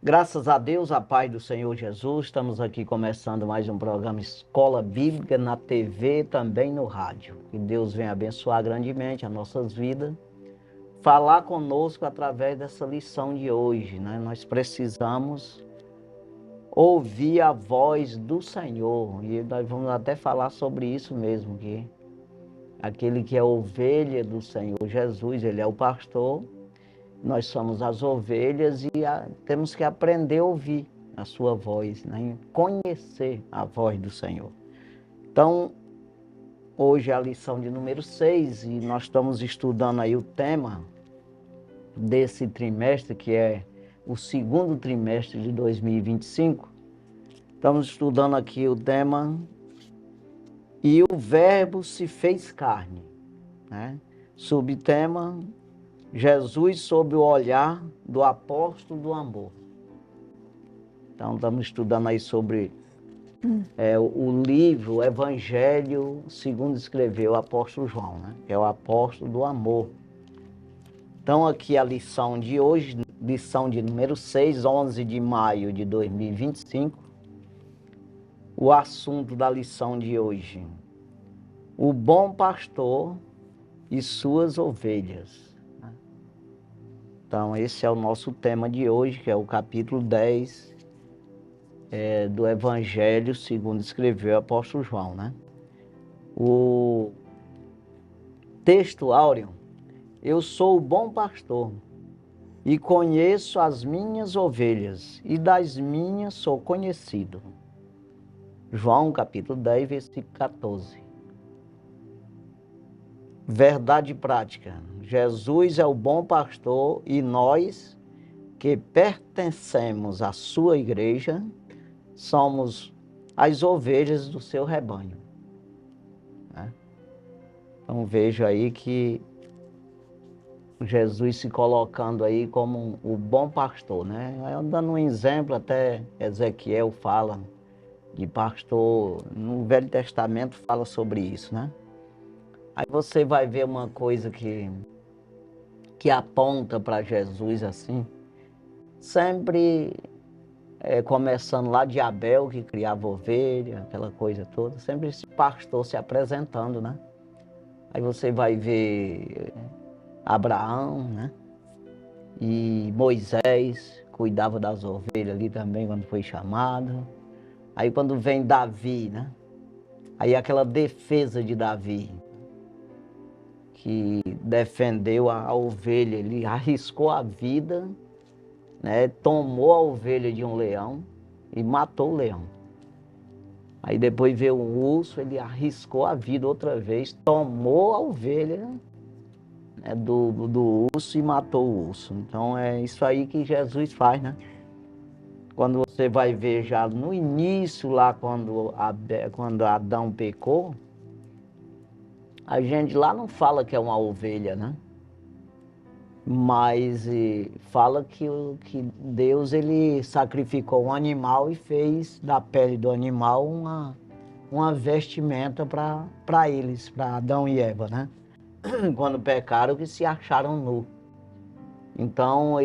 Graças a Deus, a paz do Senhor Jesus, estamos aqui começando mais um programa Escola Bíblica na TV, também no rádio. Que Deus venha abençoar grandemente as nossas vidas, falar conosco através dessa lição de hoje, né? Nós precisamos ouvir a voz do Senhor, e nós vamos até falar sobre isso mesmo, que aquele que é ovelha do Senhor Jesus, ele é o pastor. Nós somos as ovelhas e temos que aprender a ouvir a sua voz, né? Conhecer a voz do Senhor. Então, hoje é a lição de número 6 e nós estamos estudando aí o tema desse trimestre, que é o segundo trimestre de 2025. Estamos estudando aqui o tema "E o Verbo se fez carne", né? Subtema: Jesus sob o olhar do apóstolo do amor. Então, estamos estudando aí sobre o livro, o Evangelho segundo escreveu o apóstolo João, né? Que é o apóstolo do amor. Então, aqui a lição de hoje, lição de número 6, 11 de maio de 2025. O assunto da lição de hoje: o bom pastor e suas ovelhas. Então, esse é o nosso tema de hoje, que é o capítulo 10 do Evangelho segundo escreveu o apóstolo João, né? O texto áureo: eu sou o bom pastor e conheço as minhas ovelhas, e das minhas sou conhecido. João capítulo 10, versículo 14. Verdade prática: Jesus é o bom pastor e nós, que pertencemos à sua igreja, somos as ovelhas do seu rebanho, né? Então vejo aí que Jesus se colocando aí como o bom pastor, né? Dando um exemplo, até Ezequiel fala de pastor, no Velho Testamento fala sobre isso, né? Aí você vai ver uma coisa que aponta para Jesus assim, sempre começando lá de Abel, que criava ovelha, aquela coisa toda, sempre esse pastor se apresentando, né? Aí você vai ver Abraão, né? E Moisés cuidava das ovelhas ali também quando foi chamado. Aí quando vem Davi, né? Aí aquela defesa de Davi, que defendeu a ovelha, ele arriscou a vida, né? Tomou a ovelha de um leão e matou o leão. Aí depois veio um urso, ele arriscou a vida outra vez, tomou a ovelha, né, do urso e matou o urso. Então é isso aí que Jesus faz, né? Quando você vai ver já no início, lá quando Adão pecou, a gente lá não fala que é uma ovelha, né? Mas fala que Deus ele sacrificou um animal e fez da pele do animal uma vestimenta para eles, para Adão e Eva, né? Quando pecaram, que se acharam nu. Então,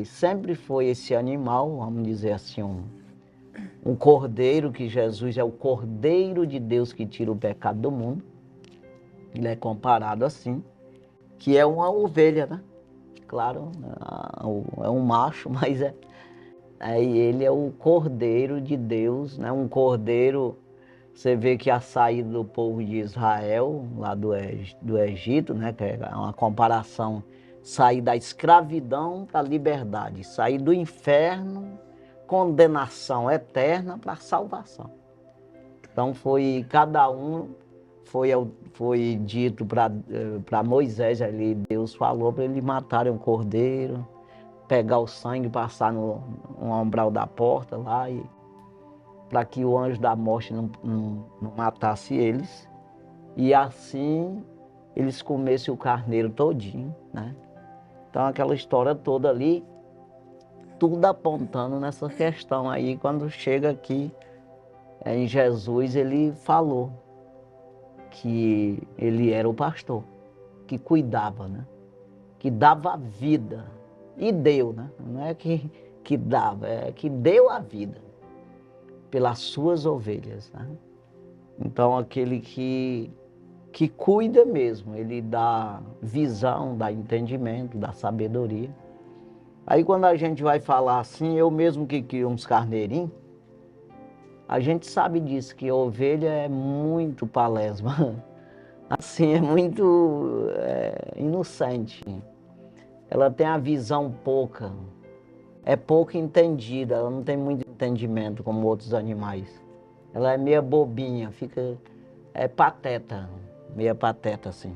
sempre foi esse animal, vamos dizer assim, um cordeiro, que Jesus é o cordeiro de Deus que tira o pecado do mundo. Ele é comparado assim, que é uma ovelha, né? Claro, é um macho, mas ele é o cordeiro de Deus, né? Um cordeiro. Você vê que a saída do povo de Israel, lá do Egito, né, que é uma comparação, sair da escravidão para a liberdade, sair do inferno, condenação eterna para a salvação. Então cada um foi dito para Moisés ali, Deus falou para ele matar um cordeiro, pegar o sangue, passar no umbral da porta lá, e para que o anjo da morte não matasse eles, e assim eles comessem o carneiro todinho, né? Então aquela história toda ali, tudo apontando nessa questão aí. Quando chega aqui em Jesus, ele falou que ele era o pastor, que cuidava, né? Que dava vida, e deu, né? Não é que que dava, que deu a vida pelas suas ovelhas, né? Então, aquele que cuida mesmo, ele dá visão, dá entendimento, dá sabedoria. Aí, quando a gente vai falar assim, eu mesmo que crio uns carneirinhos, a gente sabe disso, que a ovelha é muito palesma, assim, é muito inocente. Ela tem a visão pouca, é pouco entendida, ela não tem muito entendimento como outros animais. Ela é meia bobinha, pateta, meia pateta assim.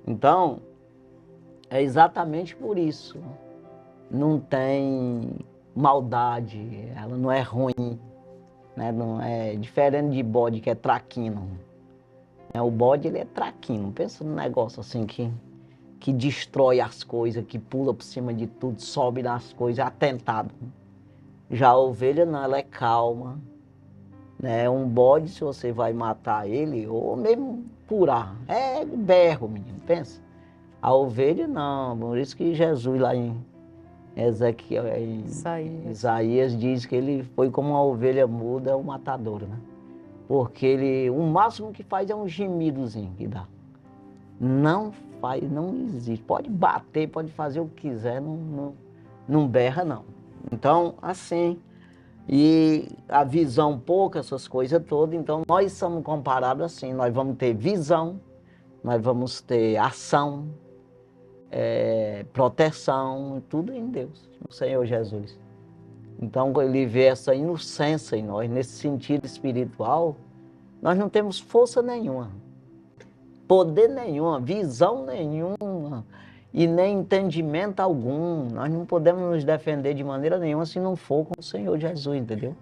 Então, é exatamente por isso. Não tem maldade, ela não é ruim, né? Não é diferente de bode que é traquino. O bode, ele é traquino. Pensa num negócio assim que destrói as coisas, que pula por cima de tudo, sobe nas coisas, é atentado. Já a ovelha não, ela é calma, né? Um bode, se você vai matar ele, ou mesmo purar, é berro, menino, pensa. A ovelha não, por isso que Jesus lá em Ezequiel, em Isaías diz que ele foi como uma ovelha muda, o matador, né? Porque ele, o máximo que faz é um gemidozinho que dá. Não faz, não existe. Pode bater, pode fazer o que quiser, não berra não. Então, assim, e a visão pouca, essas coisas todas, então nós somos comparados assim, nós vamos ter visão, nós vamos ter ação, proteção, tudo em Deus, no Senhor Jesus. Então, quando ele vê essa inocência em nós, nesse sentido espiritual, nós não temos força nenhuma, poder nenhum, visão nenhuma e nem entendimento algum. Nós não podemos nos defender de maneira nenhuma se não for com o Senhor Jesus, entendeu?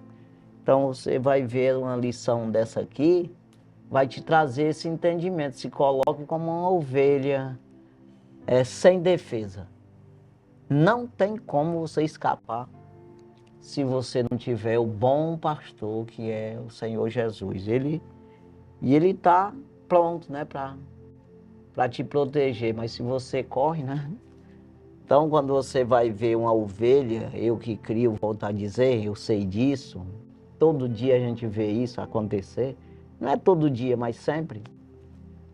Então você vai ver uma lição dessa aqui, vai te trazer esse entendimento. Se coloque como uma ovelha sem defesa. Não tem como você escapar se você não tiver o bom pastor, que é o Senhor Jesus. Ele está pronto, né, para te proteger, mas se você corre, né? Então, quando você vai ver uma ovelha, eu que crio, volto a dizer, eu sei disso, todo dia a gente vê isso acontecer, não é todo dia, mas sempre.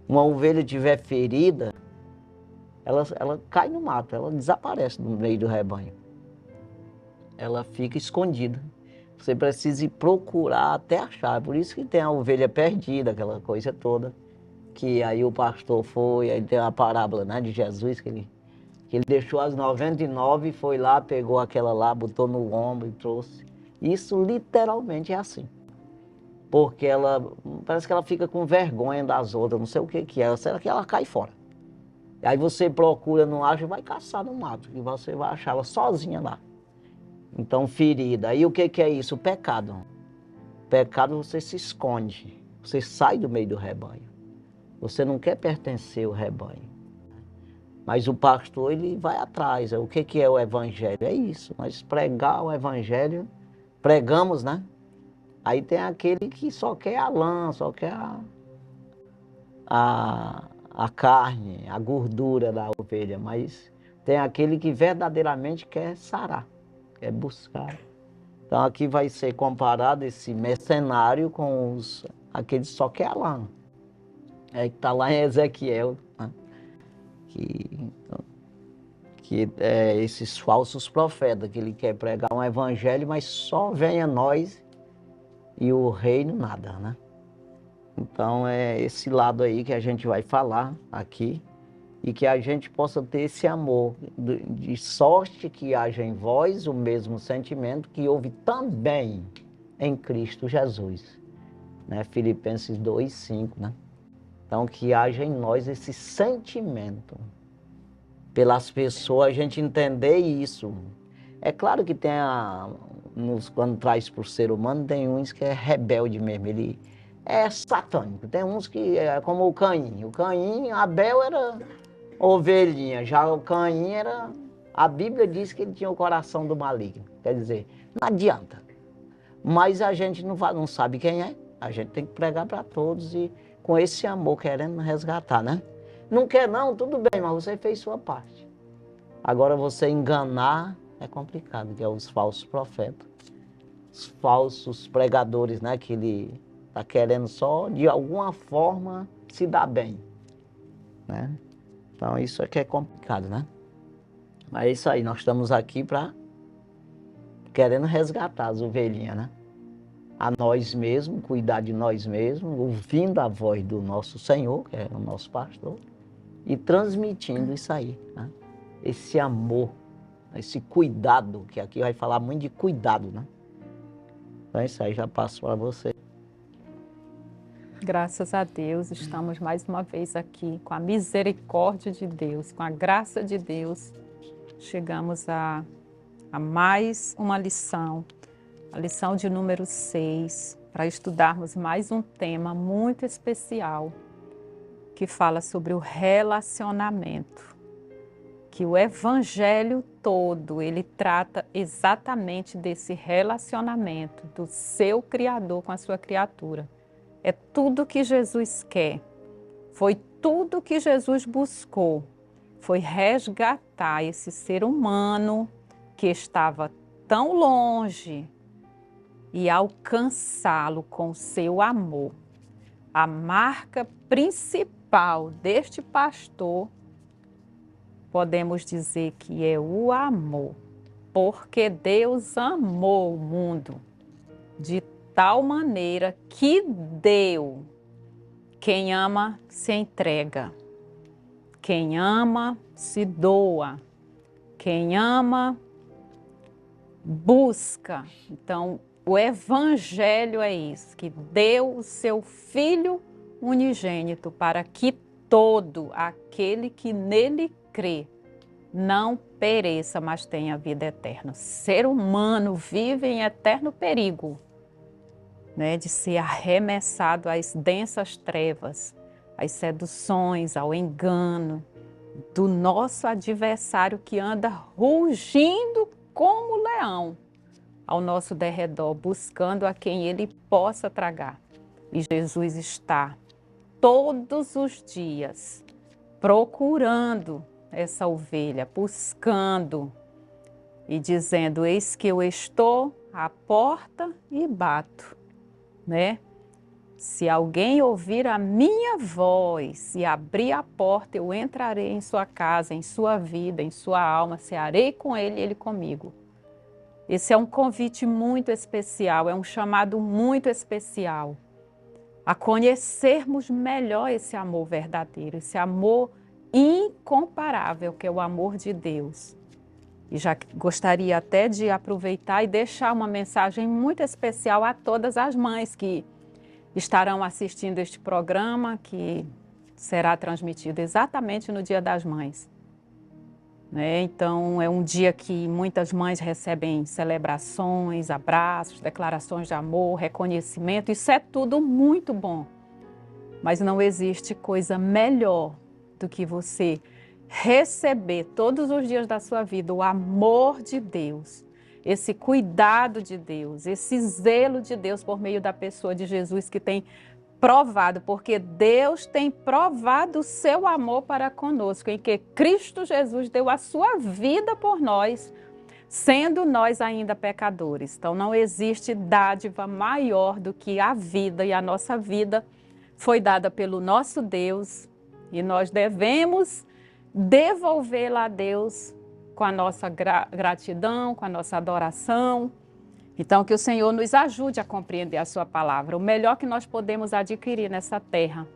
Uma ovelha tiver ferida, ela cai no mato, ela desaparece no meio do rebanho. Ela fica escondida. Você precisa ir procurar até achar. Por isso que tem a ovelha perdida, aquela coisa toda. Que aí o pastor foi, aí tem a parábola, né, de Jesus, que ele deixou as 99 e foi lá, pegou aquela lá, botou no ombro e trouxe. Isso literalmente é assim. Porque parece que ela fica com vergonha das outras, não sei o que é. Será que ela cai fora? Aí você procura, não acha, e vai caçar no mato, que você vai achar ela sozinha lá. Então, ferida. Aí o que é isso? O pecado. O pecado, você se esconde, você sai do meio do rebanho. Você não quer pertencer ao rebanho. Mas o pastor, ele vai atrás. O que é o evangelho? É isso, nós pregar o evangelho, pregamos, né? Aí tem aquele que só quer a lã, só quer a carne, a gordura da ovelha, mas tem aquele que verdadeiramente quer sarar, quer buscar. Então aqui vai ser comparado esse mercenário com aqueles que só quer a lã. Que está lá em Ezequiel, né? Que é esses falsos profetas, que ele quer pregar um evangelho, mas só vem a nós e o reino nada, né? Então é esse lado aí que a gente vai falar aqui e que a gente possa ter esse amor, de sorte que haja em vós o mesmo sentimento que houve também em Cristo Jesus, né? Filipenses 2:5, né? Então que haja em nós esse sentimento pelas pessoas, a gente entender isso. É claro que tem quando traz para o ser humano, tem uns que é rebelde mesmo, ele é satânico. Tem uns que é como o Caim. O Caim, Abel era ovelhinha, já o Caim era... A Bíblia diz que ele tinha o coração do maligno. Quer dizer, não adianta. Mas a gente não sabe quem é. A gente tem que pregar para todos e com esse amor querendo resgatar, né? Não quer não, tudo bem, mas você fez sua parte. Agora você enganar, é complicado, que é os falsos profetas, os falsos pregadores, né? Que ele está querendo só, de alguma forma, se dar bem, né? Então isso é que é complicado, né? Mas é isso aí, nós estamos aqui para querendo resgatar as ovelhinhas, né? A nós mesmos, cuidar de nós mesmos, ouvindo a voz do nosso Senhor, que é o nosso pastor, e transmitindo isso aí, né? Esse amor, esse cuidado, que aqui vai falar muito de cuidado, né? Então isso aí, já passo para você. Graças a Deus, estamos mais uma vez aqui com a misericórdia de Deus, com a graça de Deus. Chegamos a mais uma lição, a lição de número 6, para estudarmos mais um tema muito especial, que fala sobre o relacionamento. Que o Evangelho todo, ele trata exatamente desse relacionamento do seu Criador com a sua criatura. É tudo que Jesus quer, foi tudo que Jesus buscou, foi resgatar esse ser humano que estava tão longe e alcançá-lo com o seu amor. A marca principal deste pastor, podemos dizer que é o amor, porque Deus amou o mundo de tal maneira que deu. Quem ama se entrega, quem ama se doa, quem ama busca. Então, o Evangelho é isso, que deu o seu Filho unigênito para que todo aquele que nele crê não pereça, mas tenha vida eterna. O ser humano vive em eterno perigo, né, de ser arremessado às densas trevas, às seduções, ao engano do nosso adversário que anda rugindo como leão ao nosso derredor, buscando a quem ele possa tragar. E Jesus está todos os dias procurando essa ovelha, buscando e dizendo: eis que eu estou à porta e bato, né? Se alguém ouvir a minha voz e abrir a porta, eu entrarei em sua casa, em sua vida, em sua alma, cearei com ele e ele comigo. Esse é um convite muito especial, é um chamado muito especial a conhecermos melhor esse amor verdadeiro, esse amor incomparável que é o amor de Deus. E já gostaria até de aproveitar e deixar uma mensagem muito especial a todas as mães que estarão assistindo este programa, que será transmitido exatamente no Dia das Mães. Né? Então, é um dia que muitas mães recebem celebrações, abraços, declarações de amor, reconhecimento. Isso é tudo muito bom. Mas não existe coisa melhor do que você receber todos os dias da sua vida o amor de Deus, esse cuidado de Deus, esse zelo de Deus por meio da pessoa de Jesus que tem provado, porque Deus tem provado o seu amor para conosco, em que Cristo Jesus deu a sua vida por nós, sendo nós ainda pecadores. Então não existe dádiva maior do que a vida, e a nossa vida foi dada pelo nosso Deus, e nós devemos devolvê-la a Deus com a nossa gratidão, com a nossa adoração. Então, que o Senhor nos ajude a compreender a sua palavra. O melhor que nós podemos adquirir nessa terra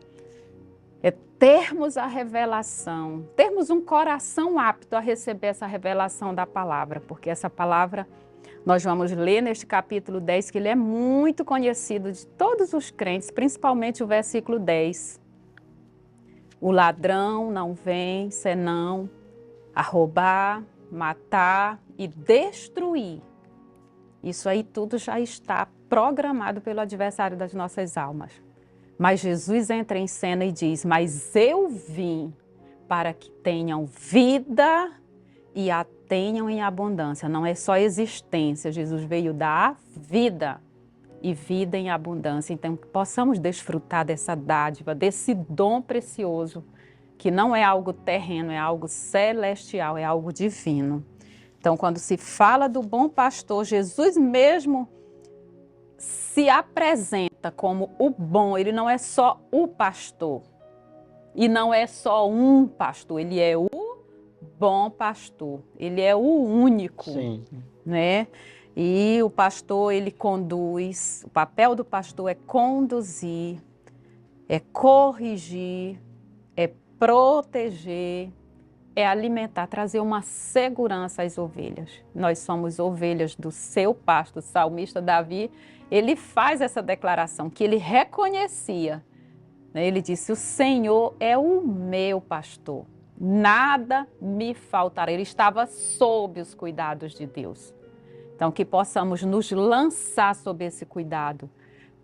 é termos a revelação, termos um coração apto a receber essa revelação da palavra, porque essa palavra nós vamos ler neste capítulo 10, que ele é muito conhecido de todos os crentes, principalmente o versículo 10. O ladrão não vem senão a roubar, matar e destruir. Isso aí tudo já está programado pelo adversário das nossas almas. Mas Jesus entra em cena e diz: mas eu vim para que tenham vida e a tenham em abundância. Não é só existência, Jesus veio dar vida e vida em abundância. Então, que possamos desfrutar dessa dádiva, desse dom precioso, que não é algo terreno, é algo celestial, é algo divino. Então, quando se fala do bom pastor, Jesus mesmo se apresenta como o bom. Ele não é só o pastor. E não é só um pastor, ele é o bom pastor. Ele é o único, Sim. né? E o pastor, ele conduz, o papel do pastor é conduzir, é corrigir, é proteger, é alimentar, trazer uma segurança às ovelhas. Nós somos ovelhas do seu pasto. O salmista Davi, ele faz essa declaração que ele reconhecia, né? Ele disse: o Senhor é o meu pastor, nada me faltará. Ele estava sob os cuidados de Deus. Então, que possamos nos lançar sob esse cuidado,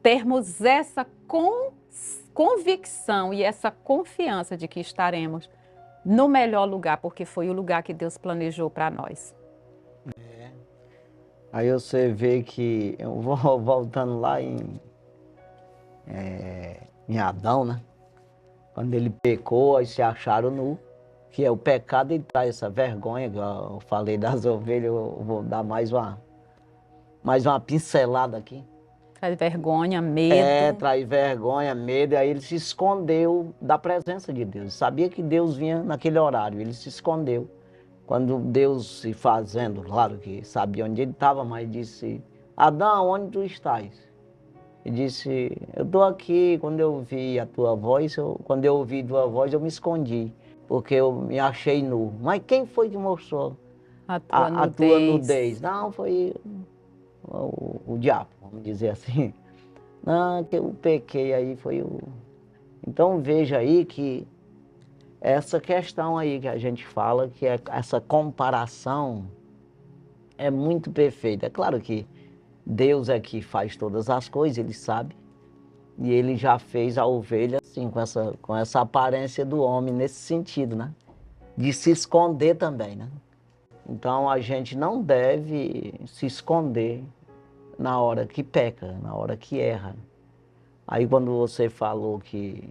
termos essa convicção e essa confiança de que estaremos no melhor lugar, porque foi o lugar que Deus planejou para nós. Aí você vê que, eu vou voltando lá em Adão, né? Quando ele pecou, aí se acharam nu, que é o pecado, ele traz essa vergonha, que eu falei das ovelhas, eu vou dar mais uma pincelada aqui. Traz vergonha, medo. Traz vergonha, medo, e aí ele se escondeu da presença de Deus. Sabia que Deus vinha naquele horário, ele se escondeu. Quando Deus se fazendo, claro que sabia onde ele estava, mas disse: Adão, onde tu estás? Ele disse: eu estou aqui. Quando eu ouvi a tua voz, quando eu ouvi tua voz, eu me escondi, porque eu me achei nu. Mas quem foi que mostrou A tua a tua nudez? Não, foi o diabo, vamos dizer assim. Não, que eu pequei aí, foi o... Então veja aí que essa questão aí que a gente fala, que é essa comparação, é muito perfeita. É claro que Deus é que faz todas as coisas, Ele sabe. E Ele já fez a ovelha assim, com essa aparência do homem, nesse sentido, né? De se esconder também, né? Então a gente não deve se esconder na hora que peca, na hora que erra. Aí quando você falou que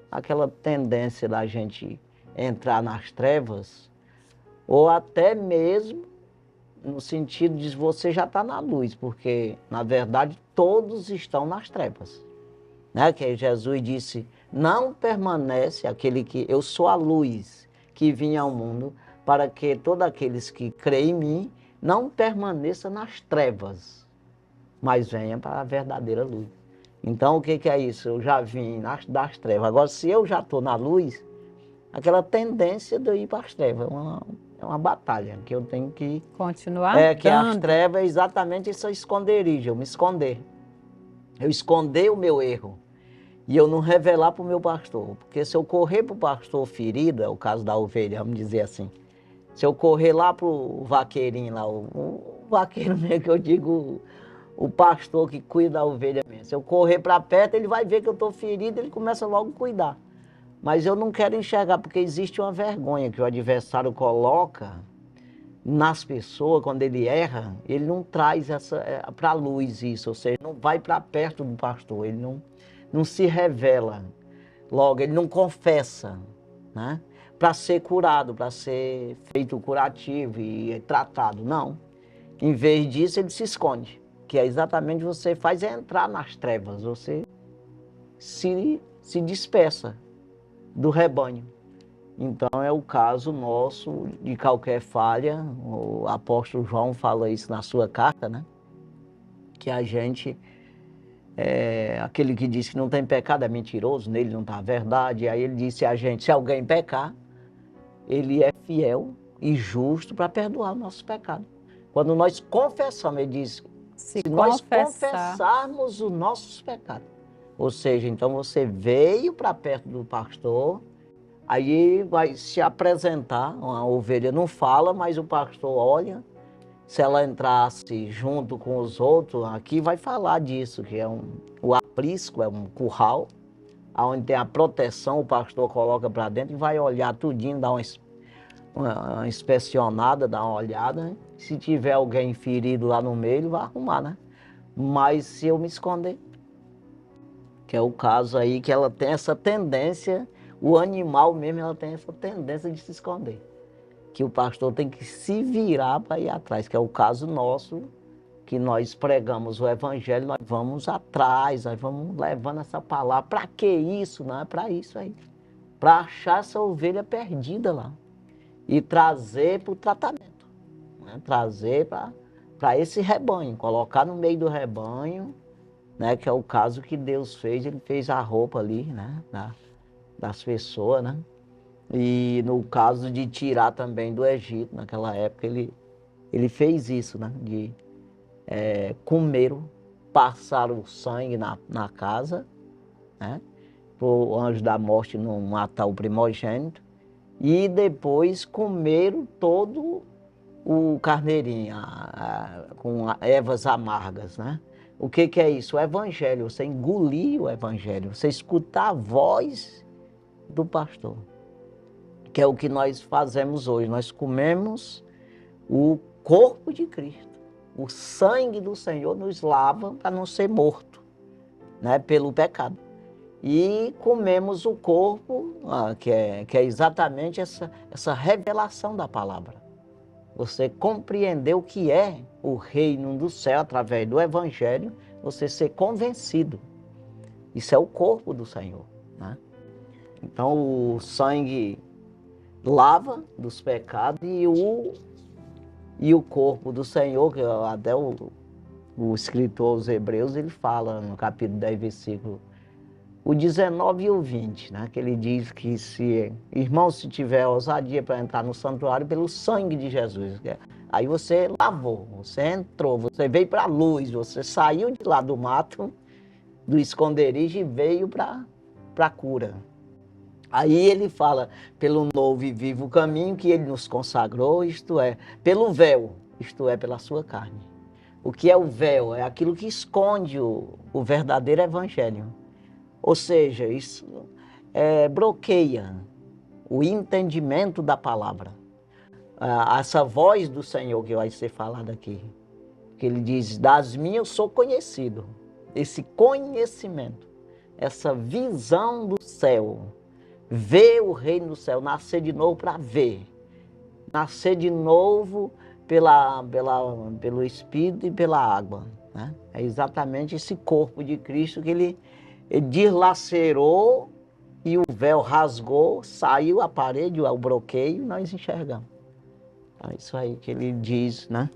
aquela tendência da gente entrar nas trevas, ou até mesmo no sentido de você já está na luz, porque na verdade todos estão nas trevas, né? Que Jesus disse: não permanece aquele que eu sou a luz que vinha ao mundo, para que todos aqueles que creem em mim não permaneçam nas trevas, mas venham para a verdadeira luz. Então o que é isso? Eu já vim das trevas. Agora, se eu já estou na luz, aquela tendência de eu ir para as trevas é uma batalha que eu tenho que continuar que as trevas é exatamente esse esconderijo, eu me esconder. Eu esconder o meu erro e eu não revelar para o meu pastor. Porque se eu correr para o pastor ferido, é o caso da ovelha, vamos dizer assim. Se eu correr lá para o vaqueirinho lá, o vaqueiro mesmo que eu digo, o pastor que cuida da ovelha mesmo. Se eu correr para perto, ele vai ver que eu estou ferido, ele começa logo a cuidar. Mas eu não quero enxergar, porque existe uma vergonha que o adversário coloca nas pessoas, quando ele erra, ele não traz para a luz isso, ou seja, não vai para perto do pastor, ele não se revela logo, ele não confessa, né? Para ser curado, para ser feito curativo e tratado, não. Em vez disso, ele se esconde, que é exatamente você faz entrar nas trevas, você se dispersa do rebanho. Então é o caso nosso de qualquer falha, o apóstolo João fala isso na sua carta, né? Que a gente, aquele que diz que não tem pecado é mentiroso, nele não está a verdade. Aí ele disse a gente: se alguém pecar, ele é fiel e justo para perdoar o nosso pecado. Quando nós confessamos, ele diz: se nós confessarmos os nossos pecados. Ou seja, então você veio para perto do pastor, aí vai se apresentar, uma ovelha não fala, mas o pastor olha. Se ela entrasse junto com os outros, aqui vai falar disso, que é o aprisco, é um curral, onde tem a proteção, o pastor coloca para dentro e vai olhar tudinho, dar uma inspecionada, dar uma olhada, né? Se tiver alguém ferido lá no meio, ele vai arrumar, né? Mas se eu me esconder, que é o caso aí, que ela tem essa tendência, o animal mesmo, ela tem essa tendência de se esconder. que o pastor tem que se virar para ir atrás, que é o caso nosso, que nós pregamos o evangelho, nós vamos atrás, nós vamos levando essa palavra. Para que isso? Não é para isso aí. Para achar essa ovelha perdida lá e trazer para o tratamento, né? Trazer para esse rebanho, colocar no meio do rebanho, né? Que é o caso que Deus fez, ele fez a roupa ali, né? Das pessoas, né? E no caso de tirar também do Egito, naquela época, ele fez isso, né? De comeram, passaram o sangue na casa, né? Para o anjo da morte não matar o primogênito, e depois comeram todo o carneirinho, com ervas amargas, né? O que é isso? O evangelho, você engolir o evangelho, você escutar a voz do pastor, que é o que nós fazemos hoje. Nós comemos o corpo de Cristo. O sangue do Senhor nos lava para não ser morto, né, pelo pecado. E comemos o corpo, que é exatamente essa revelação da palavra. Você compreender o que é o reino do céu através do evangelho, você ser convencido. Isso é o corpo do Senhor, né? Então o sangue lava dos pecados e o corpo do Senhor, que até o escritor aos Hebreus, ele fala no capítulo 10, versículo o 19 e o 20, né? Que ele diz que se tiver ousadia para entrar no santuário pelo sangue de Jesus, aí você lavou, você entrou, você veio para a luz, você saiu de lá do mato, do esconderijo e veio para a cura. Aí ele fala pelo novo e vivo caminho que ele nos consagrou, isto é, pelo véu, isto é, pela sua carne. O que é o véu? É aquilo que esconde o verdadeiro evangelho. Ou seja, isso bloqueia o entendimento da palavra. Essa voz do Senhor que vai ser falada aqui, que ele diz, das minhas eu sou conhecido. Esse conhecimento, essa visão do céu, ver o reino do céu, nascer de novo para ver. Nascer de novo pelo Espírito e pela água, né? É exatamente esse corpo de Cristo que ele dilacerou e o véu rasgou, saiu a parede, o bloqueio, nós enxergamos. É isso aí que ele diz, né?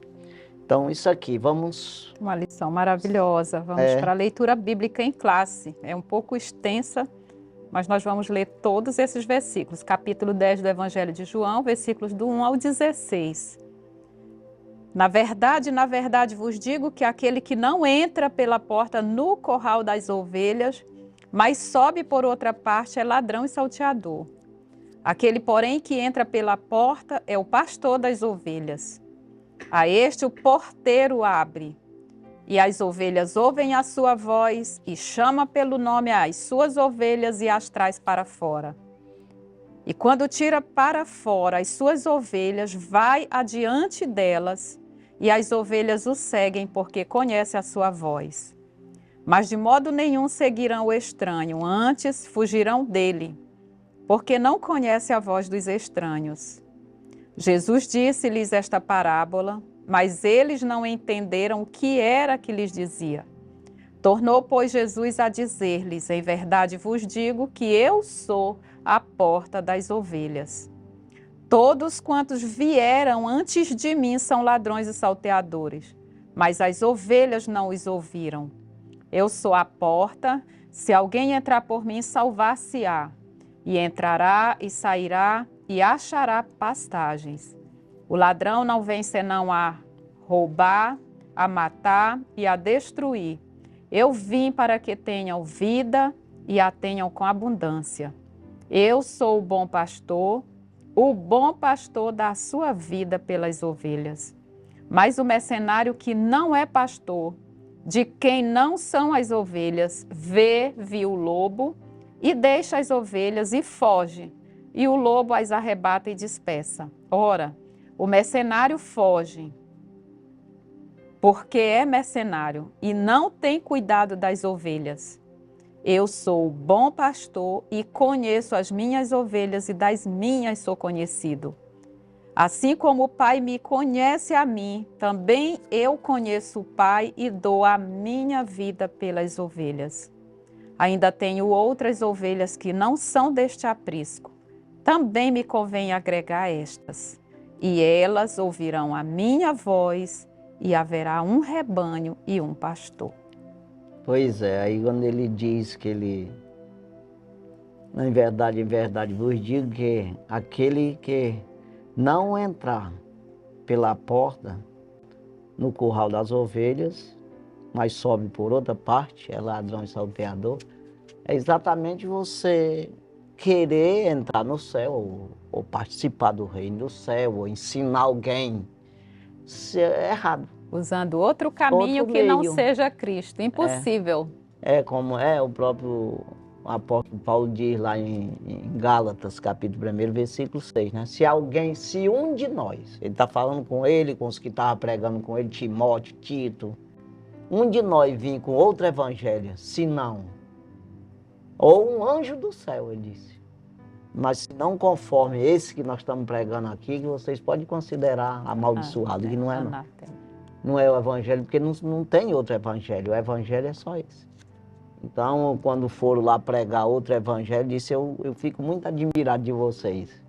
Então, isso aqui, vamos... Uma lição maravilhosa. Vamos para a leitura bíblica em classe. É um pouco extensa, mas nós vamos ler todos esses versículos. Capítulo 10 do Evangelho de João, versículos do 1 ao 16. Na verdade vos digo que aquele que não entra pela porta no curral das ovelhas, mas sobe por outra parte, é ladrão e salteador. Aquele, porém, que entra pela porta é o pastor das ovelhas. A este o porteiro abre, e as ovelhas ouvem a sua voz, e chama pelo nome as suas ovelhas e as traz para fora. E quando tira para fora as suas ovelhas, vai adiante delas, e as ovelhas o seguem, porque conhece a sua voz. Mas de modo nenhum seguirão o estranho, antes fugirão dele, porque não conhece a voz dos estranhos. Jesus disse-lhes esta parábola, mas eles não entenderam o que era que lhes dizia. Tornou, pois, Jesus a dizer-lhes, em verdade vos digo que eu sou a porta das ovelhas. Todos quantos vieram antes de mim são ladrões e salteadores, mas as ovelhas não os ouviram. Eu sou a porta, se alguém entrar por mim, salvar-se-á, e entrará e sairá e achará pastagens. O ladrão não vem senão a roubar, a matar e a destruir. Eu vim para que tenham vida e a tenham com abundância. Eu sou o bom pastor dá a sua vida pelas ovelhas. Mas o mercenário que não é pastor, de quem não são as ovelhas, viu o lobo e deixa as ovelhas e foge, e o lobo as arrebata e dispersa. Ora, o mercenário foge, porque é mercenário e não tem cuidado das ovelhas. Eu sou o bom pastor e conheço as minhas ovelhas e das minhas sou conhecido. Assim como o Pai me conhece a mim, também eu conheço o Pai e dou a minha vida pelas ovelhas. Ainda tenho outras ovelhas que não são deste aprisco. Também me convém agregar estas. E elas ouvirão a minha voz, e haverá um rebanho e um pastor. Pois é, aí quando ele diz que ele, em verdade vos digo que aquele que não entrar pela porta no curral das ovelhas, mas sobe por outra parte, é ladrão e salteador, é exatamente você querer entrar no céu, ou participar do reino do céu, ou ensinar alguém. Isso é errado. Usando outro caminho Outro que não meio. seja Cristo. Impossível. É como é o próprio apóstolo Paulo diz lá em Gálatas, capítulo 1, versículo 6, né? Se um de nós, ele está falando com ele, com os que estavam pregando com ele, Timóteo, Tito, um de nós vir com outro evangelho, se não, ou um anjo do céu, ele disse, mas se não conforme esse que nós estamos pregando aqui, que vocês podem considerar amaldiçoado, que não é não. Não é o evangelho, porque não tem outro evangelho, o evangelho é só esse. Então, quando foram lá pregar outro evangelho, disse, eu fico muito admirado de vocês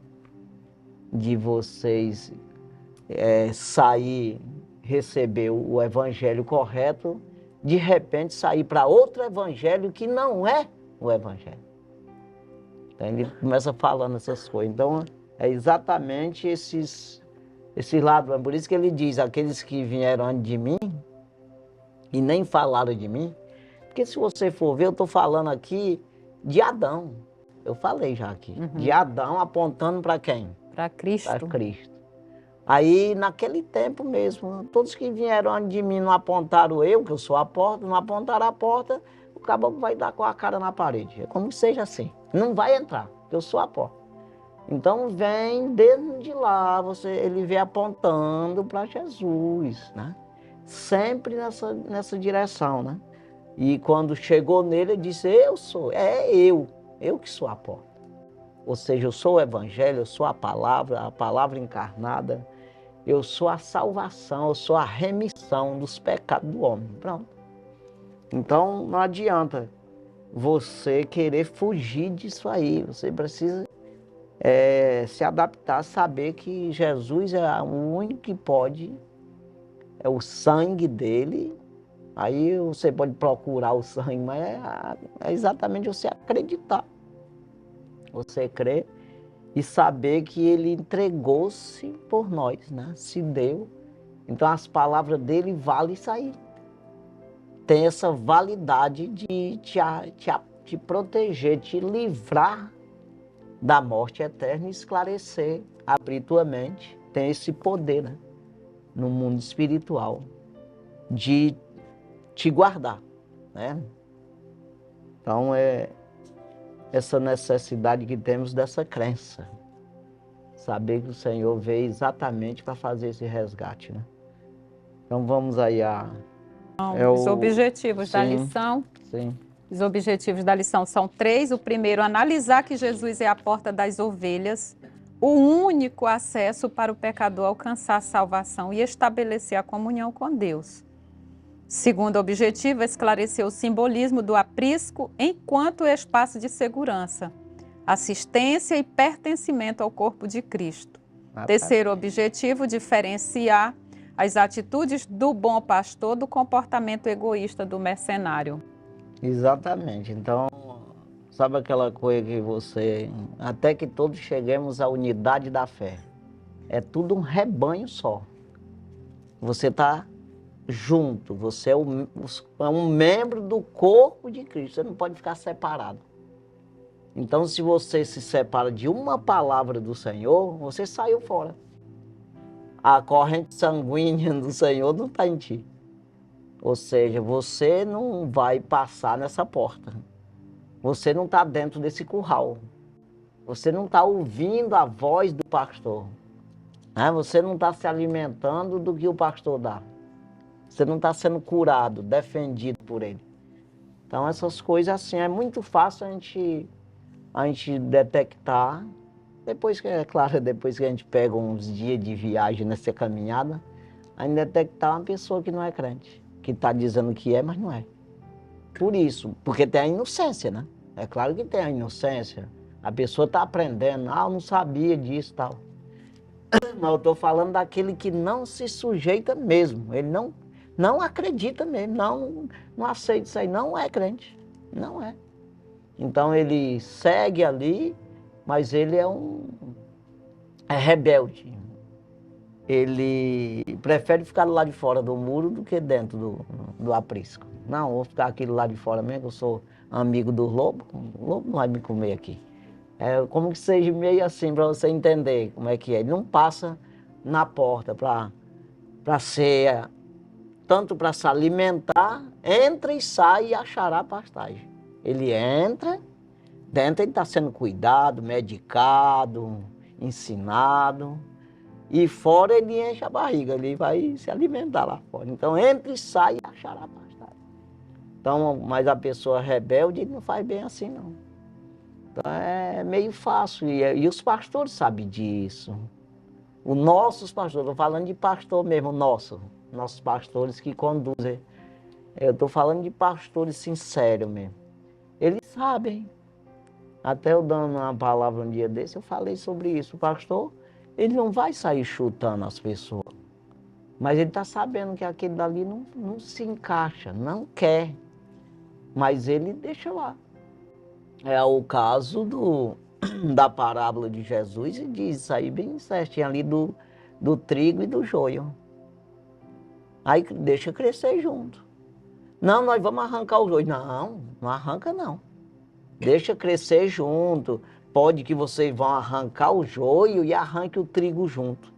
sair, receber o evangelho correto, de repente sair para outro evangelho que não é o evangelho. Então, ele começa falando essas coisas. Então, é exatamente esses ladrões. Por isso que ele diz, aqueles que vieram antes de mim e nem falaram de mim, porque se você for ver, eu estou falando aqui de Adão. Eu falei já aqui. De Adão apontando para quem? Para Cristo. Para Cristo. Aí, naquele tempo mesmo, todos que vieram antes de mim não apontaram eu, que eu sou a porta, não apontaram a porta, o caboclo vai dar com a cara na parede. É como que seja assim. Não vai entrar, porque eu sou a porta. Então, vem desde lá, ele vem apontando para Jesus, né? Sempre nessa direção, né? E quando chegou nele, ele disse, eu que sou a porta. Ou seja, eu sou o evangelho, eu sou a palavra encarnada, eu sou a salvação, eu sou a remissão dos pecados do homem. Pronto. Então, não adianta você querer fugir disso aí, você precisa se adaptar, saber que Jesus é o único que pode, é o sangue dele. Aí você pode procurar o sangue, mas é exatamente você acreditar. Você crer e saber que ele entregou-se por nós, né? Se deu. Então as palavras dele valem isso aí. Tem essa validade de te proteger, te livrar da morte eterna e esclarecer, abrir tua mente. Tem esse poder, né? No mundo espiritual de te guardar, né? Então é essa necessidade que temos dessa crença, saber que o Senhor veio exatamente para fazer esse resgate, né? Então vamos aí Os objetivos da lição. Sim. Os objetivos da lição são 3. O primeiro, analisar que Jesus é a porta das ovelhas, o único acesso para o pecador alcançar a salvação e estabelecer a comunhão com Deus. Segundo objetivo, esclarecer o simbolismo do aprisco enquanto espaço de segurança, assistência e pertencimento ao corpo de Cristo. Terceiro objetivo, diferenciar as atitudes do bom pastor do comportamento egoísta do mercenário. Exatamente. Então, sabe aquela coisa que até que todos cheguemos à unidade da fé. É tudo um rebanho só. Você está junto, você é um membro do corpo de Cristo, você não pode ficar separado. Então, se você se separa de uma palavra do Senhor, você saiu fora. A corrente sanguínea do Senhor não está em ti. Ou seja, você não vai passar nessa porta. Você não está dentro desse curral. Você não está ouvindo a voz do pastor. Né? Você não está se alimentando do que o pastor dá. Você não está sendo curado, defendido por ele. Então, essas coisas assim, é muito fácil a gente detectar Depois que, é claro, depois que a gente pega uns dias de viagem nessa caminhada, ainda detectar uma pessoa que não é crente, que está dizendo que é, mas não é. Por isso, porque tem a inocência, né? É claro que tem a inocência. A pessoa está aprendendo, eu não sabia disso e tal. Mas eu estou falando daquele que não se sujeita mesmo, ele não acredita mesmo, não aceita isso aí, não é crente, não é. Então ele segue ali, mas ele é rebelde. Ele prefere ficar do lado de fora do muro do que dentro do aprisco. Não, vou ficar aqui do lado de fora mesmo, eu sou amigo do lobo, o lobo não vai me comer aqui. É como que seja meio assim, para você entender como é que é. Ele não passa na porta para ser, tanto para se alimentar, entra e sai e achará pastagem. Ele entra, dentro ele está sendo cuidado, medicado, ensinado. E fora ele enche a barriga, ele vai se alimentar lá fora. Então entra e sai e achará pastagem. Então, mas a pessoa rebelde não faz bem assim não. Então é meio fácil, e os pastores sabem disso. Os nossos pastores, estou falando de pastor mesmo, nossos pastores que conduzem. Eu estou falando de pastores sinceros mesmo. Eles sabem. Até eu dando uma palavra um dia desse, eu falei sobre isso. O pastor, ele não vai sair chutando as pessoas. Mas ele está sabendo que aquele dali não se encaixa, não quer. Mas ele deixa lá. É o caso da parábola de Jesus e diz isso aí bem certinho ali do trigo e do joio. Aí deixa crescer junto. Não, nós vamos arrancar o joio. Não, não arranca não. Deixa crescer junto. Pode que vocês vão arrancar o joio e arranque o trigo junto.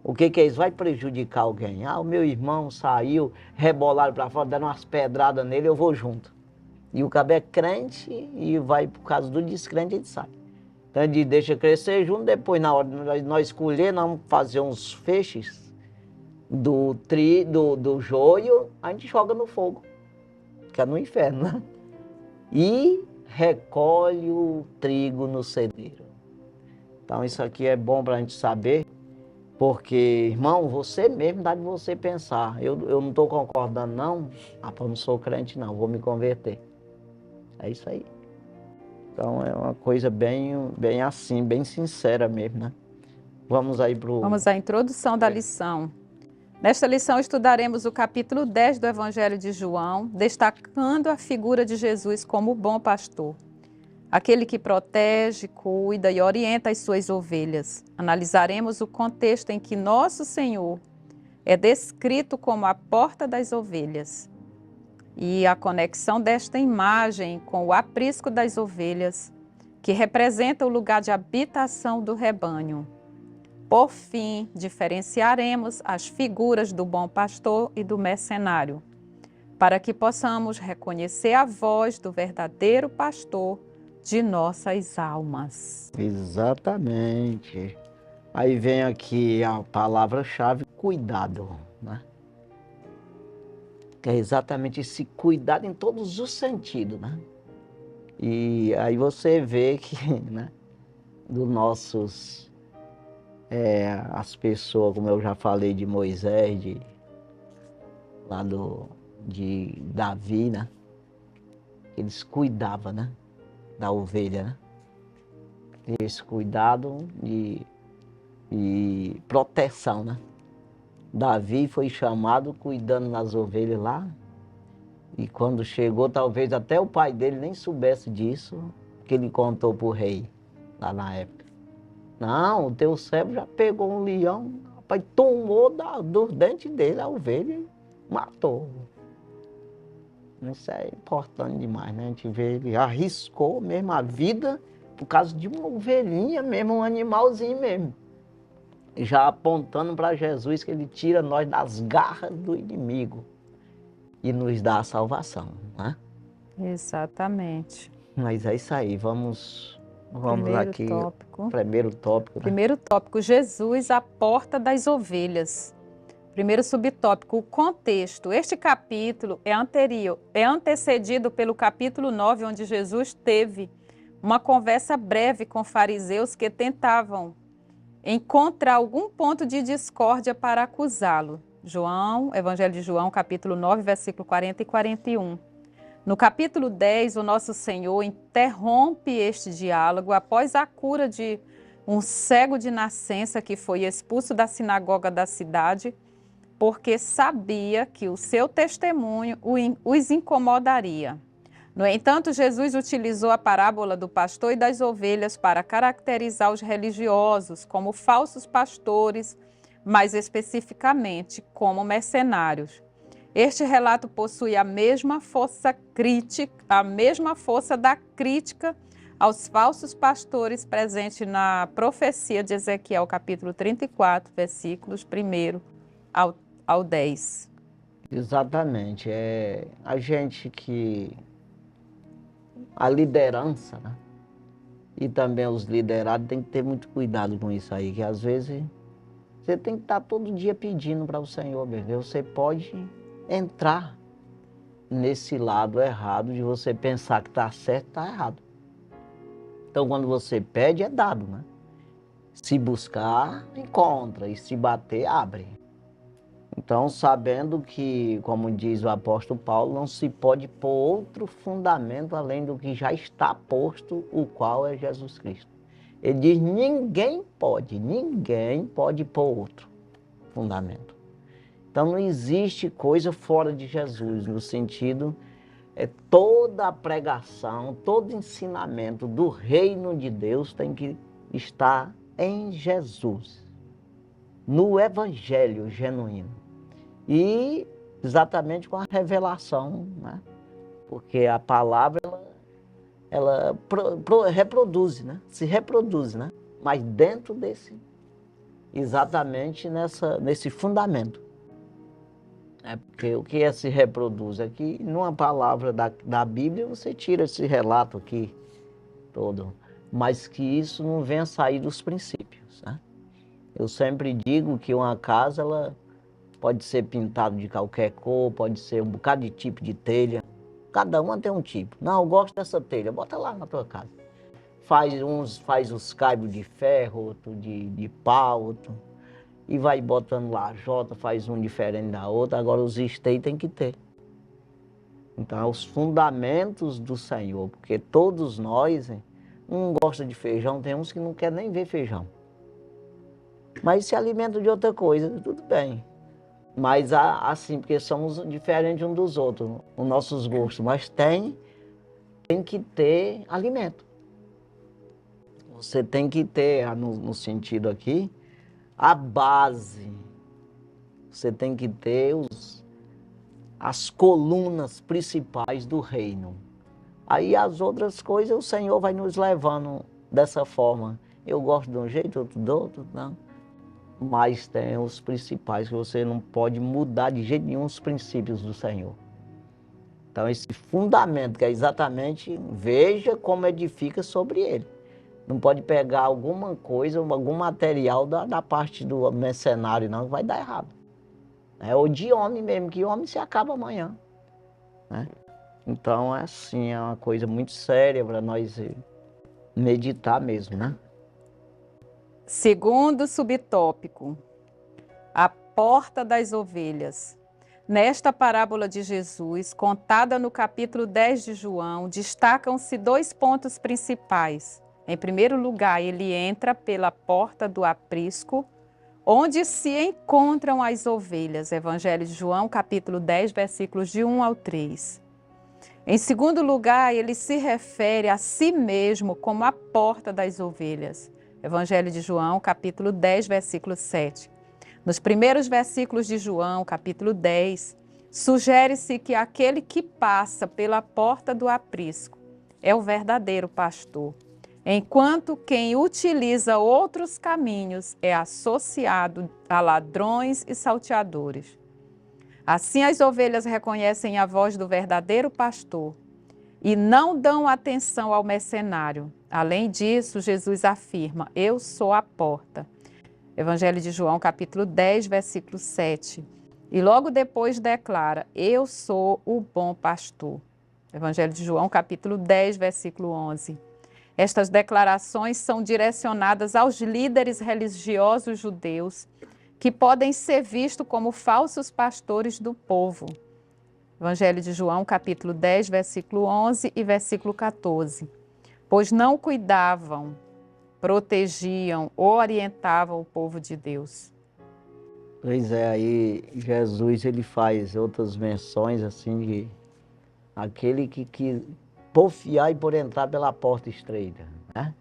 O que é isso? Vai prejudicar alguém. O meu irmão saiu, rebolaram para fora, deram umas pedradas nele, eu vou junto. E o cabé é crente e vai, por causa do descrente, ele sai. Então ele deixa crescer junto, depois na hora de nós escolher, nós vamos fazer uns feixes do joio, a gente joga no fogo, que é no inferno, né? E recolhe o trigo no cedeiro. Então isso aqui é bom para a gente saber, porque, irmão, você mesmo dá de você pensar. Eu não estou concordando não, eu não sou crente não, vou me converter. É isso aí. Então é uma coisa bem assim, bem sincera mesmo, né? Vamos aí para Vamos à introdução da lição. Nesta lição estudaremos o capítulo 10 do Evangelho de João, destacando a figura de Jesus como o bom pastor. Aquele que protege, cuida e orienta as suas ovelhas. Analisaremos o contexto em que nosso Senhor é descrito como a porta das ovelhas. E a conexão desta imagem com o aprisco das ovelhas, que representa o lugar de habitação do rebanho. Por fim, diferenciaremos as figuras do bom pastor e do mercenário, para que possamos reconhecer a voz do verdadeiro pastor de nossas almas. Exatamente. Aí vem aqui a palavra-chave, cuidado, né? Que é exatamente esse cuidado em todos os sentidos, né? E aí você vê que, né, dos nossos, as pessoas, como eu já falei de Moisés, de Davi, né? Eles cuidavam, né? Da ovelha, né? Esse cuidado e proteção, né? Davi foi chamado cuidando das ovelhas lá, e quando chegou, talvez até o pai dele nem soubesse disso, que ele contou para o rei, lá na época. Não, o teu servo já pegou um leão, rapaz, tomou dos dentes dele a ovelha e matou. Isso é importante demais, né? A gente vê, ele arriscou mesmo a vida por causa de uma ovelhinha mesmo, um animalzinho mesmo. Já apontando para Jesus que ele tira nós das garras do inimigo e nos dá a salvação, né? Exatamente. Mas é isso aí, vamos Primeiro aqui. Tópico. Primeiro tópico. Né? Primeiro tópico, Jesus, a porta das ovelhas. Primeiro subtópico, o contexto. Este capítulo é antecedido pelo capítulo 9, onde Jesus teve uma conversa breve com fariseus que tentavam encontrar algum ponto de discórdia para acusá-lo. Evangelho de João, capítulo 9, versículo 40 e 41. No capítulo 10, o nosso Senhor interrompe este diálogo após a cura de um cego de nascença que foi expulso da sinagoga da cidade, porque sabia que o seu testemunho os incomodaria. No entanto, Jesus utilizou a parábola do pastor e das ovelhas para caracterizar os religiosos como falsos pastores, mais especificamente como mercenários. Este relato possui a mesma força da crítica aos falsos pastores presente na profecia de Ezequiel, capítulo 34, versículos 1 ao 10. Exatamente. A liderança, né? E também os liderados tem que ter muito cuidado com isso aí, que às vezes você tem que estar todo dia pedindo para o Senhor, meu. Você pode entrar nesse lado errado de você pensar que está certo, está errado. Então, quando você pede, é dado, né? Se buscar, encontra. E se bater, abre. Então, sabendo que, como diz o apóstolo Paulo, não se pode pôr outro fundamento além do que já está posto, o qual é Jesus Cristo. Ele diz, ninguém pode pôr outro fundamento. Então, não existe coisa fora de Jesus, no sentido, toda a pregação, todo ensinamento do reino de Deus tem que estar em Jesus, no evangelho genuíno. E exatamente com a revelação, né? Porque a palavra, ela reproduz, né? Se reproduz, né? Mas dentro exatamente nesse fundamento. Porque o que se reproduz aqui, numa palavra da Bíblia, você tira esse relato aqui todo, mas que isso não venha sair dos princípios, né? Eu sempre digo que uma casa, ela pode ser pintada de qualquer cor, pode ser um bocado de tipo de telha. Cada uma tem um tipo. Não, eu gosto dessa telha, bota lá na tua casa. Faz os caibos de ferro, outro de pau, outro. E vai botando lajota, faz um diferente da outra. Agora os esteios tem que ter. Então, é os fundamentos do Senhor. Porque todos nós, um gosta de feijão, tem uns que não querem nem ver feijão. Mas se alimentam de outra coisa, tudo bem. Mas assim, porque somos diferentes uns dos outros, os nossos gostos. Mas tem que ter alimento. Você tem que ter, no sentido aqui, a base. Você tem que ter as colunas principais do reino. Aí as outras coisas o Senhor vai nos levando dessa forma. Eu gosto de um jeito, outro do outro, não. Mas tem os principais que você não pode mudar de jeito nenhum os princípios do Senhor. Então esse fundamento que é exatamente, veja como edifica sobre ele. Não pode pegar alguma coisa, algum material da parte do mercenário não, que vai dar errado. Ou de homem mesmo, que homem se acaba amanhã, né? Então é assim, é uma coisa muito séria para nós meditar mesmo, né? Segundo subtópico, a porta das ovelhas. Nesta parábola de Jesus, contada no capítulo 10 de João, destacam-se dois pontos principais. Em primeiro lugar, ele entra pela porta do aprisco, onde se encontram as ovelhas. Evangelho de João, capítulo 10, versículos de 1 ao 3. Em segundo lugar, ele se refere a si mesmo como a porta das ovelhas. Evangelho de João, capítulo 10, versículo 7. Nos primeiros versículos de João, capítulo 10, sugere-se que aquele que passa pela porta do aprisco é o verdadeiro pastor, enquanto quem utiliza outros caminhos é associado a ladrões e salteadores. Assim, as ovelhas reconhecem a voz do verdadeiro pastor e não dão atenção ao mercenário. Além disso, Jesus afirma, eu sou a porta. Evangelho de João, capítulo 10, versículo 7. E logo depois declara, eu sou o bom pastor. Evangelho de João, capítulo 10, versículo 11. Estas declarações são direcionadas aos líderes religiosos judeus, que podem ser vistos como falsos pastores do povo. Evangelho de João, capítulo 10, versículo 11 e versículo 14. Pois não cuidavam, protegiam, orientavam o povo de Deus. Pois é, aí Jesus ele faz outras menções assim de aquele que porfiar e por entrar pela porta estreita, né?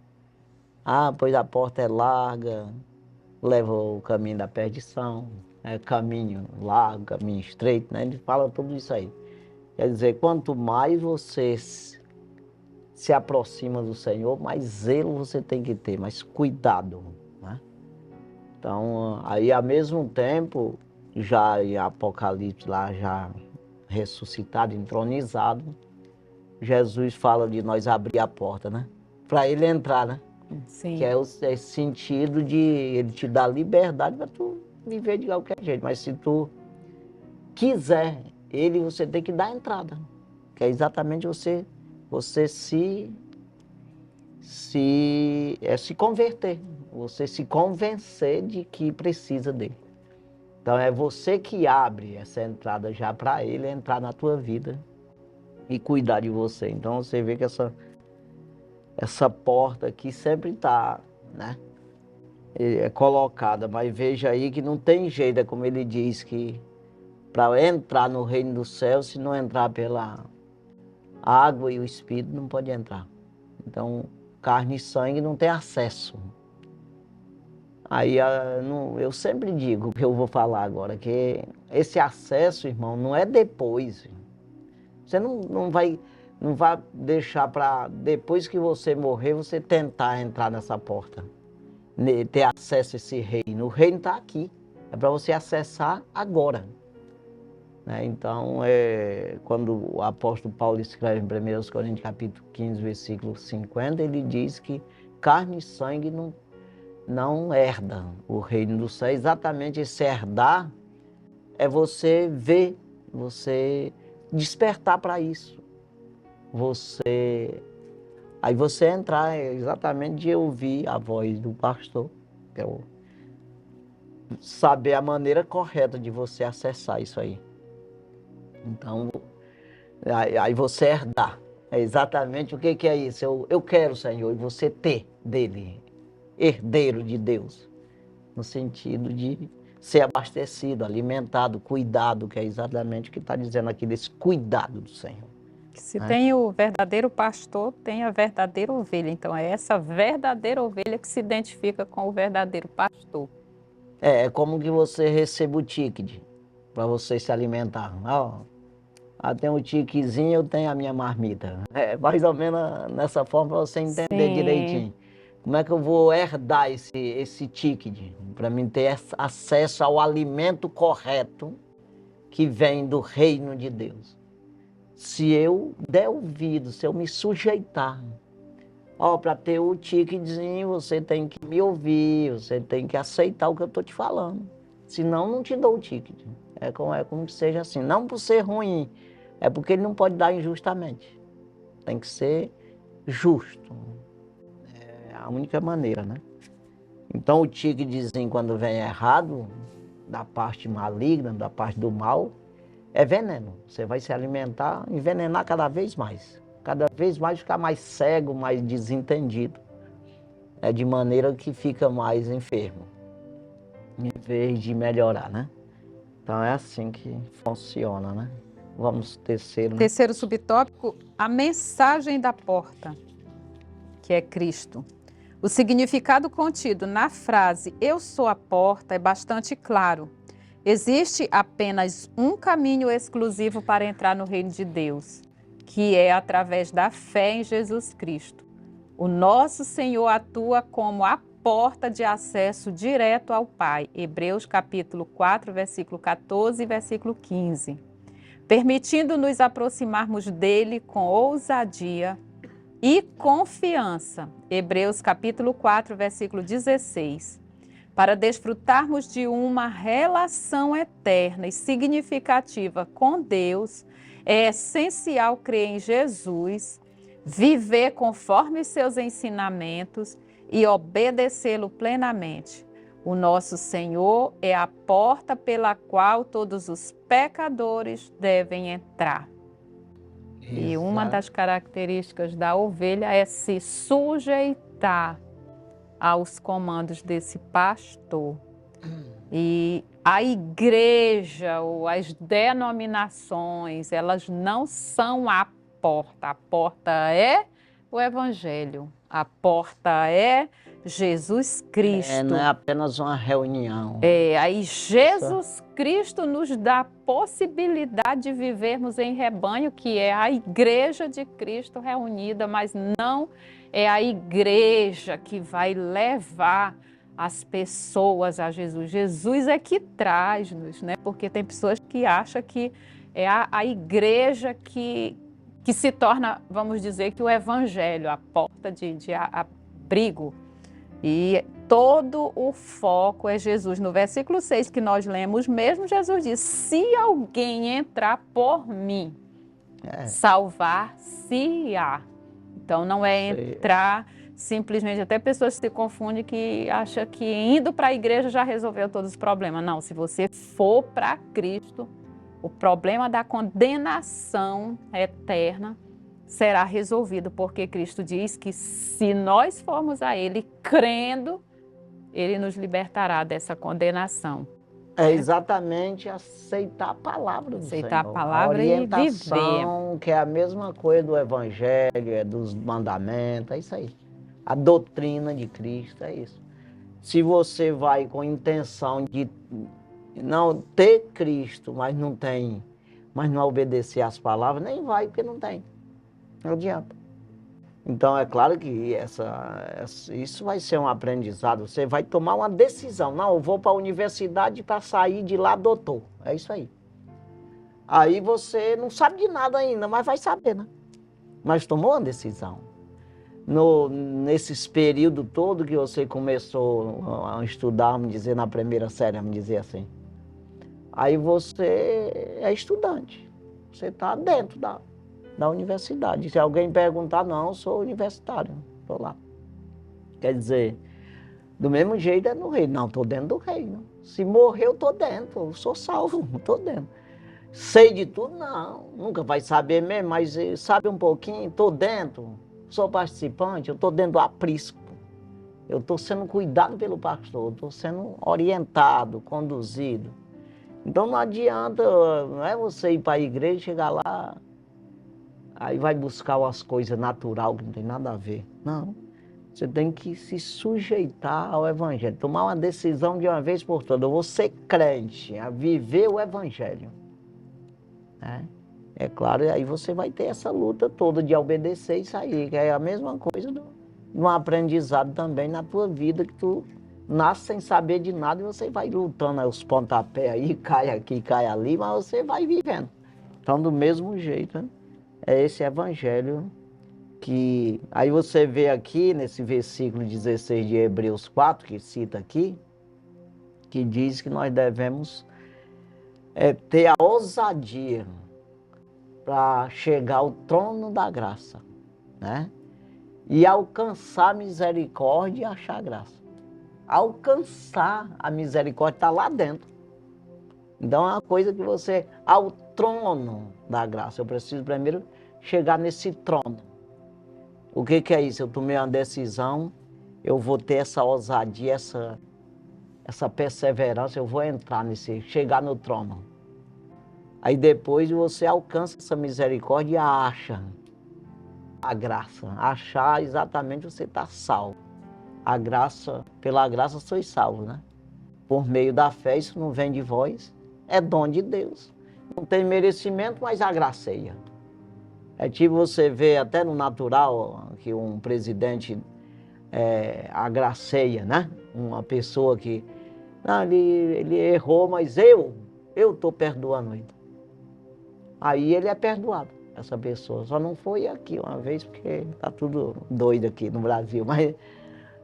Ah, pois a porta é larga, leva o caminho da perdição, é caminho largo, caminho estreito, né? Ele fala tudo isso aí. Quer dizer, quanto mais você se aproxima do Senhor, mais zelo você tem que ter, mais cuidado, né? Então, aí ao mesmo tempo, já em Apocalipse lá, já ressuscitado, entronizado, Jesus fala de nós abrir a porta, né? Para ele entrar, né? Sim. Que é o sentido de ele te dar liberdade para tu viver de qualquer jeito. Mas se tu quiser ele, você tem que dar a entrada. Que é exatamente você se converter. Você se convencer de que precisa dele. Então é você que abre essa entrada já para ele entrar na tua vida e cuidar de você. Então você vê que essa porta aqui sempre está, né? É colocada, mas veja aí que não tem jeito, é como ele diz que para entrar no reino do céu, se não entrar pela água e o Espírito, não pode entrar. Então, carne e sangue não tem acesso. Aí eu sempre digo, que eu vou falar agora, que esse acesso, irmão, não é depois. Você não vai deixar para depois que você morrer, você tentar entrar nessa porta, ter acesso a esse reino. O reino está aqui, é para você acessar agora. Né? Então, quando o apóstolo Paulo escreve em 1 Coríntios capítulo 15, versículo 50, ele diz que carne e sangue não herda o reino do céu. Exatamente esse herdar é você ver, você despertar para isso. Aí você entrar exatamente de ouvir a voz do pastor, que é saber a maneira correta de você acessar isso aí. Então, aí você herdar. É exatamente o que é isso. Eu quero, Senhor, e você ter dele, herdeiro de Deus, no sentido de ser abastecido, alimentado, cuidado, que é exatamente o que está dizendo aqui, desse cuidado do Senhor. Se tem o verdadeiro pastor, tem a verdadeira ovelha. Então, é essa verdadeira ovelha que se identifica com o verdadeiro pastor. É como que você receba o ticket para você se alimentar. Tem um tiquezinho, eu tenho a minha marmita. É mais ou menos nessa forma para você entender direitinho. Como é que eu vou herdar esse ticket? Para mim ter acesso ao alimento correto que vem do reino de Deus. Se eu der ouvido, se eu me sujeitar, para ter o ticketzinho, você tem que me ouvir, você tem que aceitar o que eu estou te falando. Senão, não te dou o ticket. É como que seja assim. Não por ser ruim, é porque ele não pode dar injustamente. Tem que ser justo. É a única maneira, né? Então, o ticketzinho, quando vem errado, da parte maligna, da parte do mal, é veneno. Você vai se alimentar, envenenar cada vez mais. Cada vez mais ficar mais cego, mais desentendido. De maneira que fica mais enfermo, em vez de melhorar, né? Então é assim que funciona, né? Vamos terceiro. Né? Terceiro subtópico, a mensagem da porta, que é Cristo. O significado contido na frase "eu sou a porta" é bastante claro. Existe apenas um caminho exclusivo para entrar no reino de Deus, que é através da fé em Jesus Cristo. O nosso Senhor atua como a porta de acesso direto ao Pai. Hebreus capítulo 4, versículo 14 e versículo 15. Permitindo-nos aproximarmos dele com ousadia e confiança. Hebreus capítulo 4, versículo 16. Para desfrutarmos de uma relação eterna e significativa com Deus, é essencial crer em Jesus, viver conforme seus ensinamentos e obedecê-lo plenamente. O nosso Senhor é a porta pela qual todos os pecadores devem entrar. E uma das características da ovelha é se sujeitar aos comandos desse pastor. E a igreja ou as denominações, elas não são a porta. A porta é o Evangelho. A porta é Jesus Cristo. Não é apenas uma reunião. Aí Jesus Cristo nos dá a possibilidade de vivermos em rebanho, que é a igreja de Cristo reunida, mas não é a igreja que vai levar as pessoas a Jesus. Jesus é que traz-nos, né? Porque tem pessoas que acham que é a igreja que se torna, vamos dizer, que o evangelho, a porta de abrigo. E todo o foco é Jesus. No versículo 6 que nós lemos mesmo, Jesus diz: se alguém entrar por mim, salvar-se-á. Então não é entrar simplesmente, até pessoas se confundem que acham que indo para a igreja já resolveu todos os problemas. Não, se você for para Cristo, o problema da condenação eterna será resolvido, porque Cristo diz que se nós formos a Ele crendo, Ele nos libertará dessa condenação. É exatamente aceitar a palavra do Senhor. Aceitar a palavra e viver. Que é a mesma coisa do Evangelho, é dos mandamentos, é isso aí. A doutrina de Cristo, é isso. Se você vai com intenção de não ter Cristo, mas não obedecer às palavras, nem vai, porque não tem. Não adianta. Então, é claro que isso vai ser um aprendizado. Você vai tomar uma decisão. Não, eu vou para a universidade para sair de lá doutor. É isso aí. Aí você não sabe de nada ainda, mas vai saber, né? Mas tomou uma decisão. Nesses períodos todo que você começou a estudar, vamos dizer, na primeira série, vamos dizer assim. Aí você é estudante. Você está dentro da universidade. Se alguém perguntar, não, eu sou universitário, estou lá. Quer dizer, do mesmo jeito é no reino. Não, estou dentro do reino. Se morrer, eu estou dentro, eu sou salvo, estou dentro. Sei de tudo? Não, nunca vai saber mesmo, mas sabe um pouquinho, estou dentro, sou participante, eu estou dentro do aprisco. Eu estou sendo cuidado pelo pastor, estou sendo orientado, conduzido. Então não adianta, não é você ir para a igreja e chegar lá, aí vai buscar as coisas naturais que não tem nada a ver. Não, você tem que se sujeitar ao Evangelho, tomar uma decisão de uma vez por todas. Eu vou ser crente, a viver o Evangelho. É claro, e aí você vai ter essa luta toda de obedecer isso aí, que é a mesma coisa de um aprendizado também na tua vida, que tu nasce sem saber de nada e você vai lutando os pontapés aí, cai aqui, cai ali, mas você vai vivendo. Então, do mesmo jeito, né? É esse evangelho que... Aí você vê aqui, nesse versículo 16 de Hebreus 4, que cita aqui, que diz que nós devemos ter a ousadia para chegar ao trono da graça, né? E alcançar a misericórdia e achar graça. Alcançar a misericórdia está lá dentro. Então é uma coisa que você, ao trono da graça, eu preciso primeiro chegar nesse trono. O que é isso? Eu tomei uma decisão, eu vou ter essa ousadia, essa perseverança, eu vou entrar chegar no trono. Aí depois você alcança essa misericórdia e acha a graça. Achar exatamente você está salvo. A graça, pela graça sois salvos, né? Por meio da fé, isso não vem de vós, é dom de Deus. Não tem merecimento, mas agraceia. É tipo você vê até no natural que um presidente agraceia, né? Uma pessoa que, não, ele errou, mas eu estou perdoando ele. Aí ele é perdoado, essa pessoa. Só não foi aqui uma vez, porque está tudo doido aqui no Brasil, mas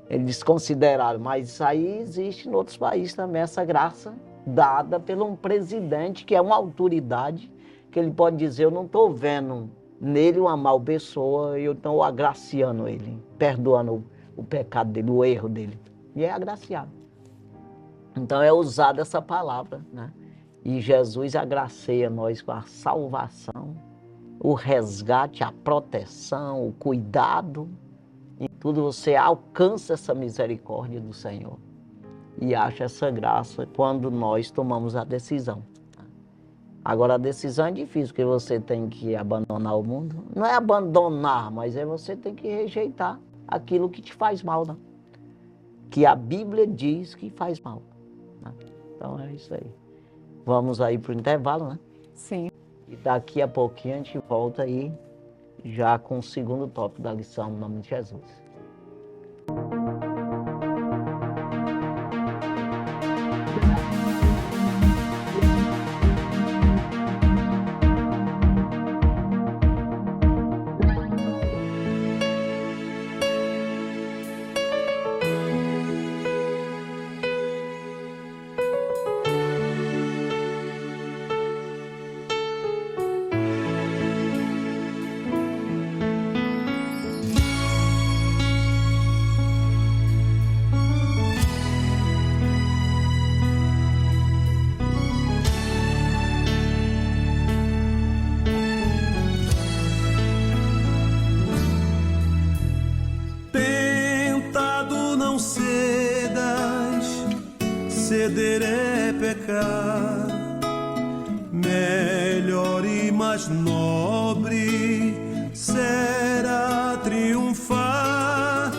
eles desconsideraram. Mas isso aí existe em outros países também, essa graça dada por um presidente que é uma autoridade, que ele pode dizer, eu não estou vendo nele uma malpessoa, e eu estou agraciando ele, perdoando o pecado dele, o erro dele. E é agraciado. Então é usada essa palavra, né? E Jesus agracia nós com a salvação, o resgate, a proteção, o cuidado. Em tudo você alcança essa misericórdia do Senhor e acha essa graça quando nós tomamos a decisão. Agora a decisão é difícil, porque você tem que abandonar o mundo. Não é abandonar, mas é você tem que rejeitar aquilo que te faz mal, né? Que a Bíblia diz que faz mal, né? Então é isso aí. Vamos aí para o intervalo, né? Sim. E daqui a pouquinho a gente volta aí já com o segundo tópico da lição, no nome de Jesus. Ceder é pecar, melhor e mais nobre será triunfar.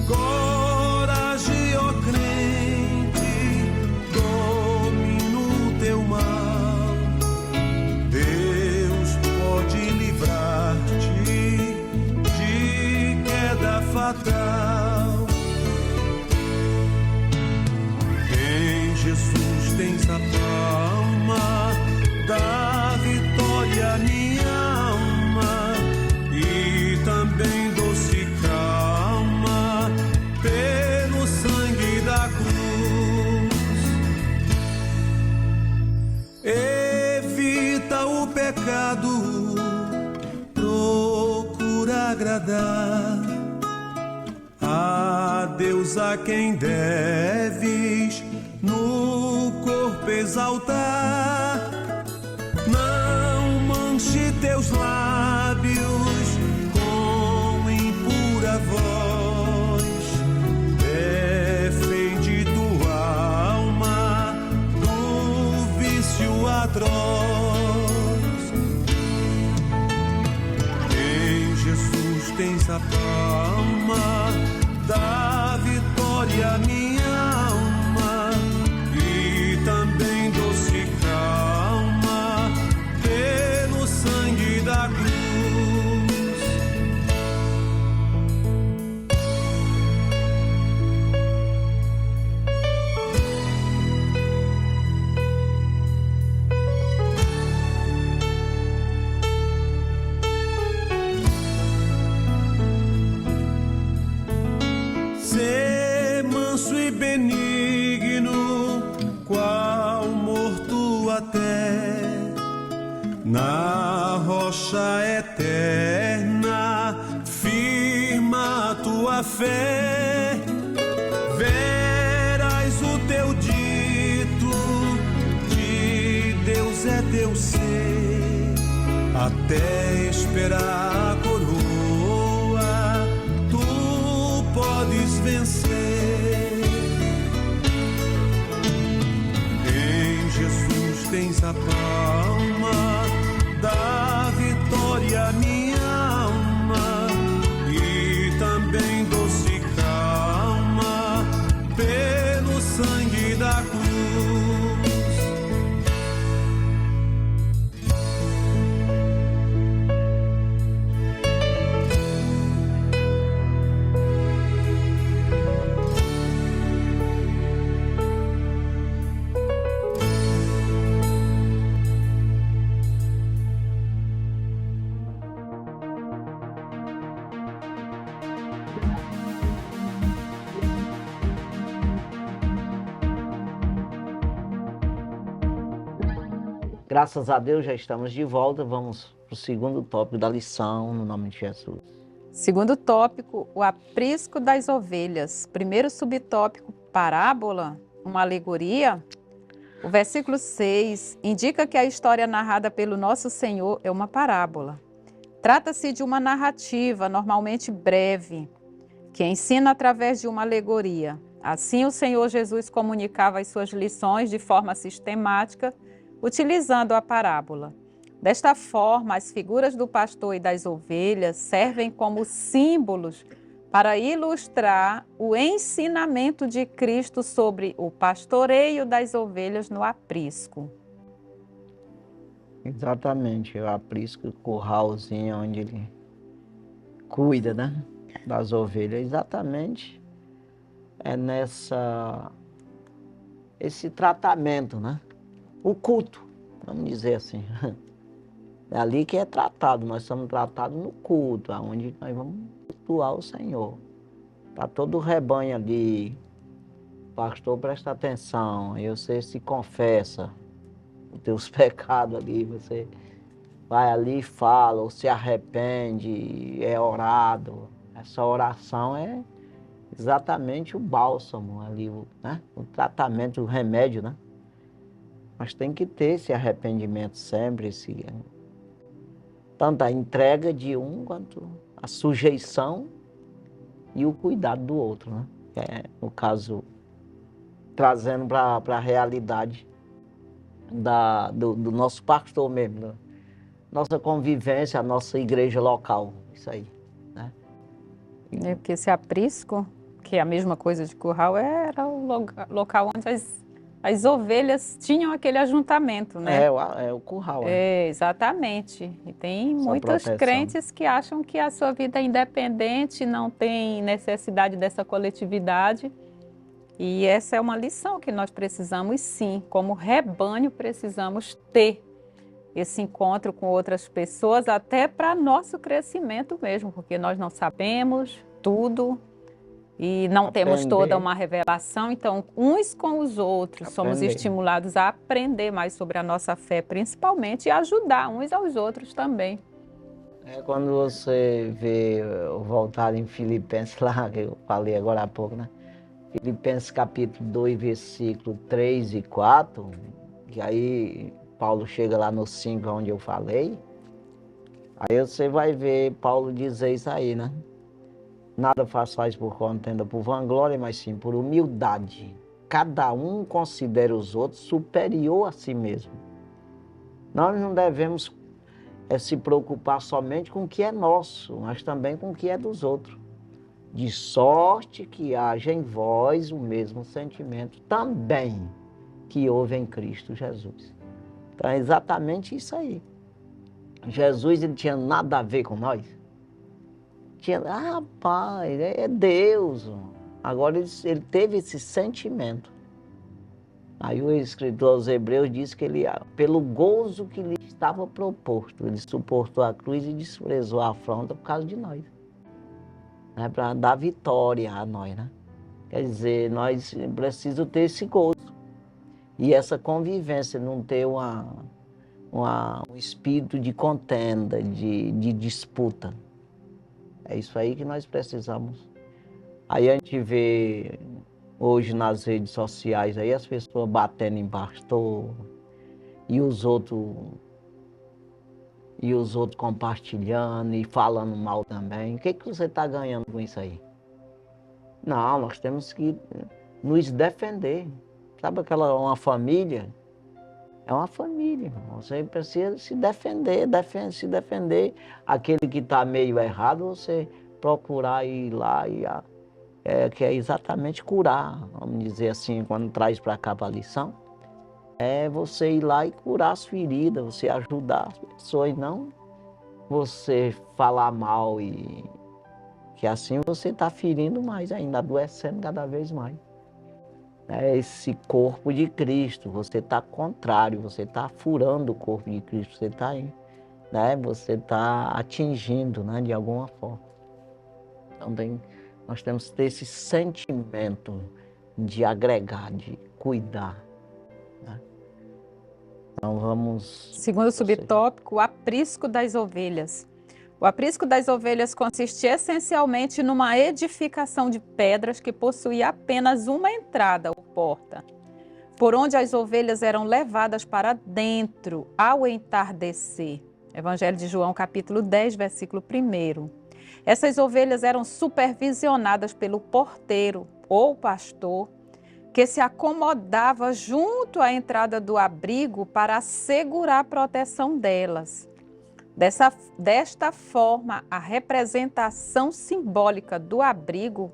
Coragem, ó crente, domina o teu mal. Deus pode livrar-te de queda fatal. Jesus tens a palma da vitória, minha alma, e também doce calma pelo sangue da cruz. Evita o pecado, procura agradar a Deus, a quem deves no corpo exaltar. Não manche teus lábios com impura voz. Defende tua alma do vício atroz. Em Jesus tens a palma da vitória, minha alma, e também doce calma pelo sangue da cruz. Sê manso e benigno, qual morto até, na rocha eterna firma a tua fé. Verás o teu dito, de Deus é teu ser, até esperar a coroa tu podes vencer. Em Jesus tens a palma da vitória, minha alma, e também doce calma pelo sangue da cruz. Graças a Deus já estamos de volta. Vamos para o para o segundo tópico da lição, no nome de Jesus. Segundo tópico, o aprisco das ovelhas. Primeiro subtópico, parábola, uma alegoria. O versículo 6 indica que a história narrada pelo nosso Senhor é uma parábola. Trata-se de uma narrativa, normalmente breve, que ensina através de uma alegoria. Assim, o Senhor Jesus comunicava as suas lições de forma sistemática, utilizando a parábola. Desta forma, as figuras do pastor e das ovelhas servem como símbolos para ilustrar o ensinamento de Cristo sobre o pastoreio das ovelhas no aprisco. Exatamente, o aprisco, o curralzinho onde ele cuida, né, das ovelhas. Exatamente é esse tratamento, né? O culto, vamos dizer assim. É ali que é tratado, nós somos tratados no culto, onde nós vamos cultuar o Senhor. Está todo o rebanho ali, pastor, presta atenção, aí você se confessa os teus pecados ali, você vai ali e fala, ou se arrepende, é orado. Essa oração é exatamente o bálsamo ali, né? O tratamento, o remédio, né? Mas tem que ter esse arrependimento sempre, tanto a entrega de um quanto a sujeição e o cuidado do outro, né? No caso, trazendo para a realidade do nosso pastor mesmo, né? Nossa convivência, a nossa igreja local, isso aí, né? É porque esse aprisco, que é a mesma coisa de curral, era o local onde as ovelhas tinham aquele ajuntamento, né? É o curral, né? É, exatamente. E tem Essa muitos proteção. crentes que acham que a sua vida é independente, não tem necessidade dessa coletividade. E essa é uma lição que nós precisamos, sim, como rebanho, precisamos ter esse encontro com outras pessoas, até para nosso crescimento mesmo, porque nós não sabemos tudo e não temos toda uma revelação. Então, uns com os outros, somos estimulados a aprender mais sobre a nossa fé, principalmente, e ajudar uns aos outros também. Quando você vê, voltar em Filipenses lá, que eu falei agora há pouco, né? Filipenses capítulo 2, versículo 3 e 4, que aí Paulo chega lá no 5, onde eu falei, aí você vai ver Paulo dizer isso aí, né? Nada façais por contenda, por vanglória, mas sim por humildade. Cada um considera os outros superior a si mesmo. Nós não devemos se preocupar somente com o que é nosso, mas também com o que é dos outros. De sorte que haja em vós o mesmo sentimento também que houve em Cristo Jesus. Então é exatamente isso aí. Jesus, ele tinha nada a ver com nós. Rapaz, é Deus. Agora ele teve esse sentimento. Aí o escritor aos Hebreus diz que ele, pelo gozo que lhe estava proposto, ele suportou a cruz e desprezou a afronta por causa de nós. Né? Para dar vitória a nós, né? Quer dizer, nós precisamos ter esse gozo. E essa convivência, não ter um espírito de contenda, de disputa. É isso aí que nós precisamos. Aí a gente vê hoje nas redes sociais aí as pessoas batendo em pastor e os outros compartilhando e falando mal também. O que você está ganhando com isso aí? Não, nós temos que nos defender. Sabe uma família? É uma família, irmão. Você precisa se defender, se defender. Aquele que está meio errado, você procurar ir lá que é exatamente curar, vamos dizer assim, quando traz para cá para a lição, é você ir lá e curar as feridas, você ajudar as pessoas, não você falar mal e que assim você está ferindo mais ainda, adoecendo cada vez mais. É esse corpo de Cristo, você está contrário, você está furando o corpo de Cristo, você está aí, né? Você está atingindo, né, de alguma forma. Então nós temos que ter esse sentimento de agregar, de cuidar, né? Então vamos... Segundo subtópico, o aprisco das ovelhas. O aprisco das ovelhas consistia essencialmente numa edificação de pedras que possuía apenas uma entrada ou porta, por onde as ovelhas eram levadas para dentro ao entardecer. Evangelho de João, capítulo 10, versículo 1. Essas ovelhas eram supervisionadas pelo porteiro ou pastor, que se acomodava junto à entrada do abrigo para assegurar a proteção delas. Desta forma, a representação simbólica do abrigo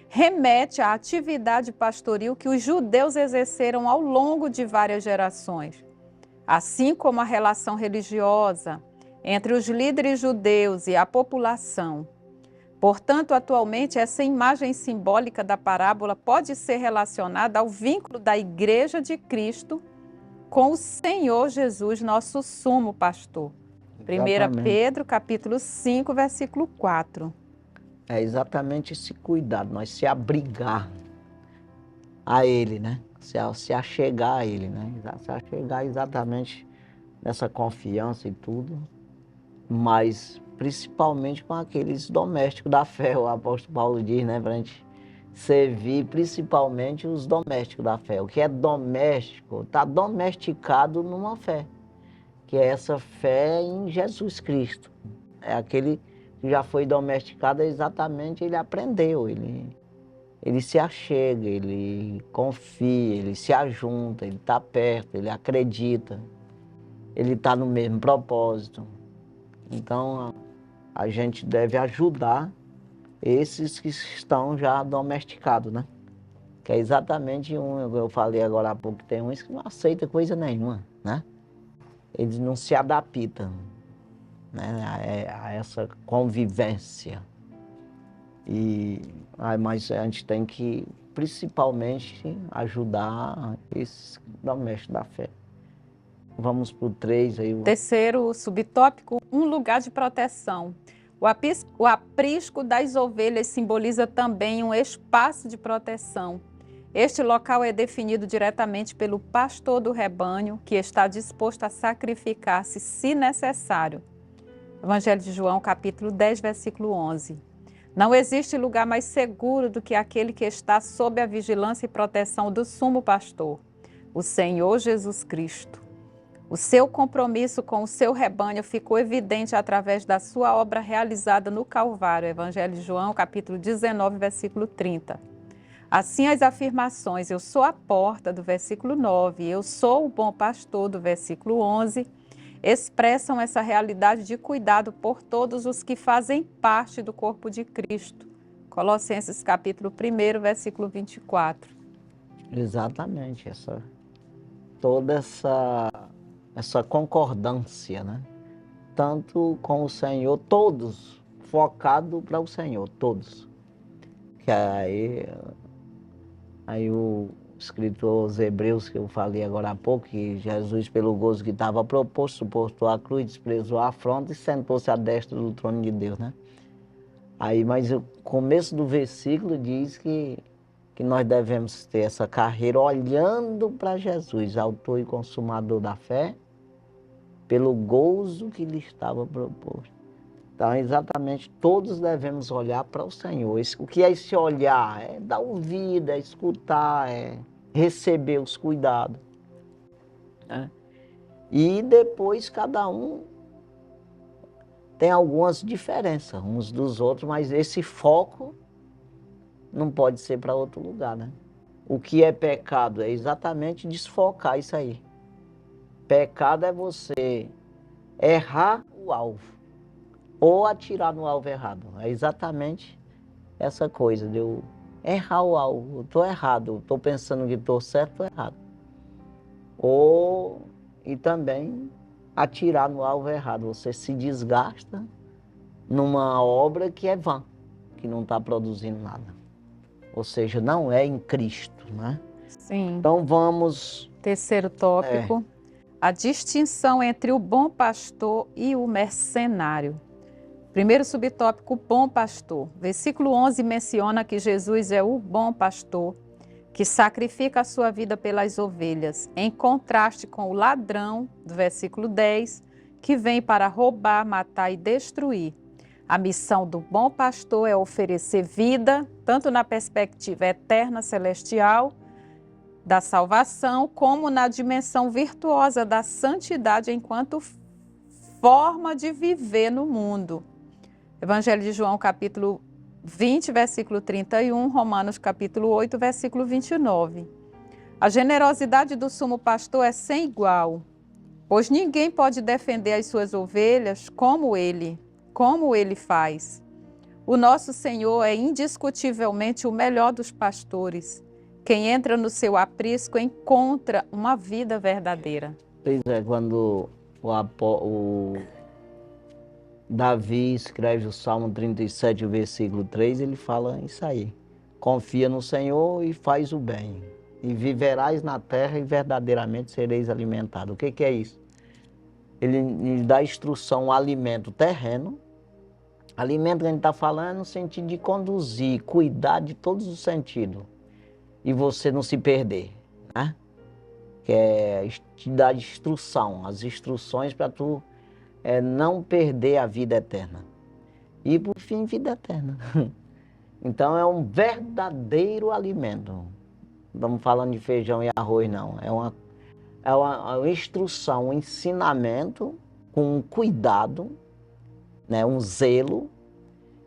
remete à atividade pastoril que os judeus exerceram ao longo de várias gerações, assim como a relação religiosa entre os líderes judeus e a população. Portanto, atualmente, essa imagem simbólica da parábola pode ser relacionada ao vínculo da Igreja de Cristo com o Senhor Jesus, nosso sumo pastor. 1 Pedro, capítulo 5, versículo 4. É exatamente esse cuidado, nós se abrigar a Ele, né? Se achegar a Ele, né? Se achegar exatamente nessa confiança e tudo, mas principalmente com aqueles domésticos da fé, o apóstolo Paulo diz, né? Para a gente servir principalmente os domésticos da fé. O que é doméstico está domesticado numa fé, que é essa fé em Jesus Cristo. É aquele que já foi domesticado, exatamente, ele aprendeu, ele se achega, ele confia, ele se ajunta, ele está perto, ele acredita, ele está no mesmo propósito. Então, a gente deve ajudar esses que estão já domesticados, né? Que é exatamente eu falei agora há pouco, tem uns que não aceitam coisa nenhuma, né? Eles não se adaptam, né, a essa convivência. Mas a gente tem que, principalmente, ajudar esses domésticos da fé. Vamos para o 3 aí. Terceiro subtópico, um lugar de proteção. O aprisco das ovelhas simboliza também um espaço de proteção. Este local é definido diretamente pelo pastor do rebanho, que está disposto a sacrificar-se se necessário. Evangelho de João, capítulo 10, versículo 11. Não existe lugar mais seguro do que aquele que está sob a vigilância e proteção do sumo pastor, o Senhor Jesus Cristo. O seu compromisso com o seu rebanho ficou evidente através da sua obra realizada no Calvário. Evangelho de João, capítulo 19, versículo 30. Assim, as afirmações, eu sou a porta, do versículo 9, eu sou o bom pastor, do versículo 11, expressam essa realidade de cuidado por todos os que fazem parte do corpo de Cristo. Colossenses, capítulo 1, versículo 24. Exatamente, toda essa concordância, né? Tanto com o Senhor, todos, focado para o Senhor, todos. Que aí o escritor aos Hebreus, que eu falei agora há pouco, que Jesus, pelo gozo que estava proposto, suportou a cruz, desprezou a afronta e sentou-se à destra do trono de Deus, né? Mas o começo do versículo diz que nós devemos ter essa carreira olhando para Jesus, autor e consumador da fé, pelo gozo que lhe estava proposto. Então, exatamente, todos devemos olhar para o Senhor. O que é esse olhar? É dar ouvido, é escutar, é receber os cuidados, né? E depois cada um tem algumas diferenças uns dos outros, mas esse foco não pode ser para outro lugar, né? O que é pecado é exatamente desfocar isso aí. Pecado é você errar o alvo ou atirar no alvo errado. É exatamente essa coisa de eu errar o alvo. Eu estou errado, estou pensando que estou certo ou errado. E também atirar no alvo errado. Você se desgasta numa obra que é vã, que não está produzindo nada. Ou seja, não é em Cristo, né? Sim. Então vamos... Terceiro tópico, a distinção entre o bom pastor e o mercenário. Primeiro subtópico, o bom pastor. Versículo 11 menciona que Jesus é o bom pastor, que sacrifica a sua vida pelas ovelhas, em contraste com o ladrão, do versículo 10, que vem para roubar, matar e destruir. A missão do bom pastor é oferecer vida, tanto na perspectiva eterna celestial da salvação, como na dimensão virtuosa da santidade enquanto forma de viver no mundo. Evangelho de João, capítulo 20, versículo 31, Romanos, capítulo 8, versículo 29. A generosidade do sumo pastor é sem igual, pois ninguém pode defender as suas ovelhas como ele faz. O nosso Senhor é indiscutivelmente o melhor dos pastores. Quem entra no seu aprisco encontra uma vida verdadeira. Pois é, quando o Davi escreve o Salmo 37, versículo 3, ele fala isso aí. Confia no Senhor e faz o bem, e viverás na terra e verdadeiramente sereis alimentados. O que é isso? Ele lhe dá instrução, alimento terreno. Alimento que a gente está falando no sentido de conduzir, cuidar de todos os sentidos. E você não se perder, né? Que é te dar instrução, as instruções para tu não perder a vida eterna. E por fim, vida eterna. Então é um verdadeiro alimento. Não estamos falando de feijão e arroz, não. É uma instrução, um ensinamento com cuidado, né? Um zelo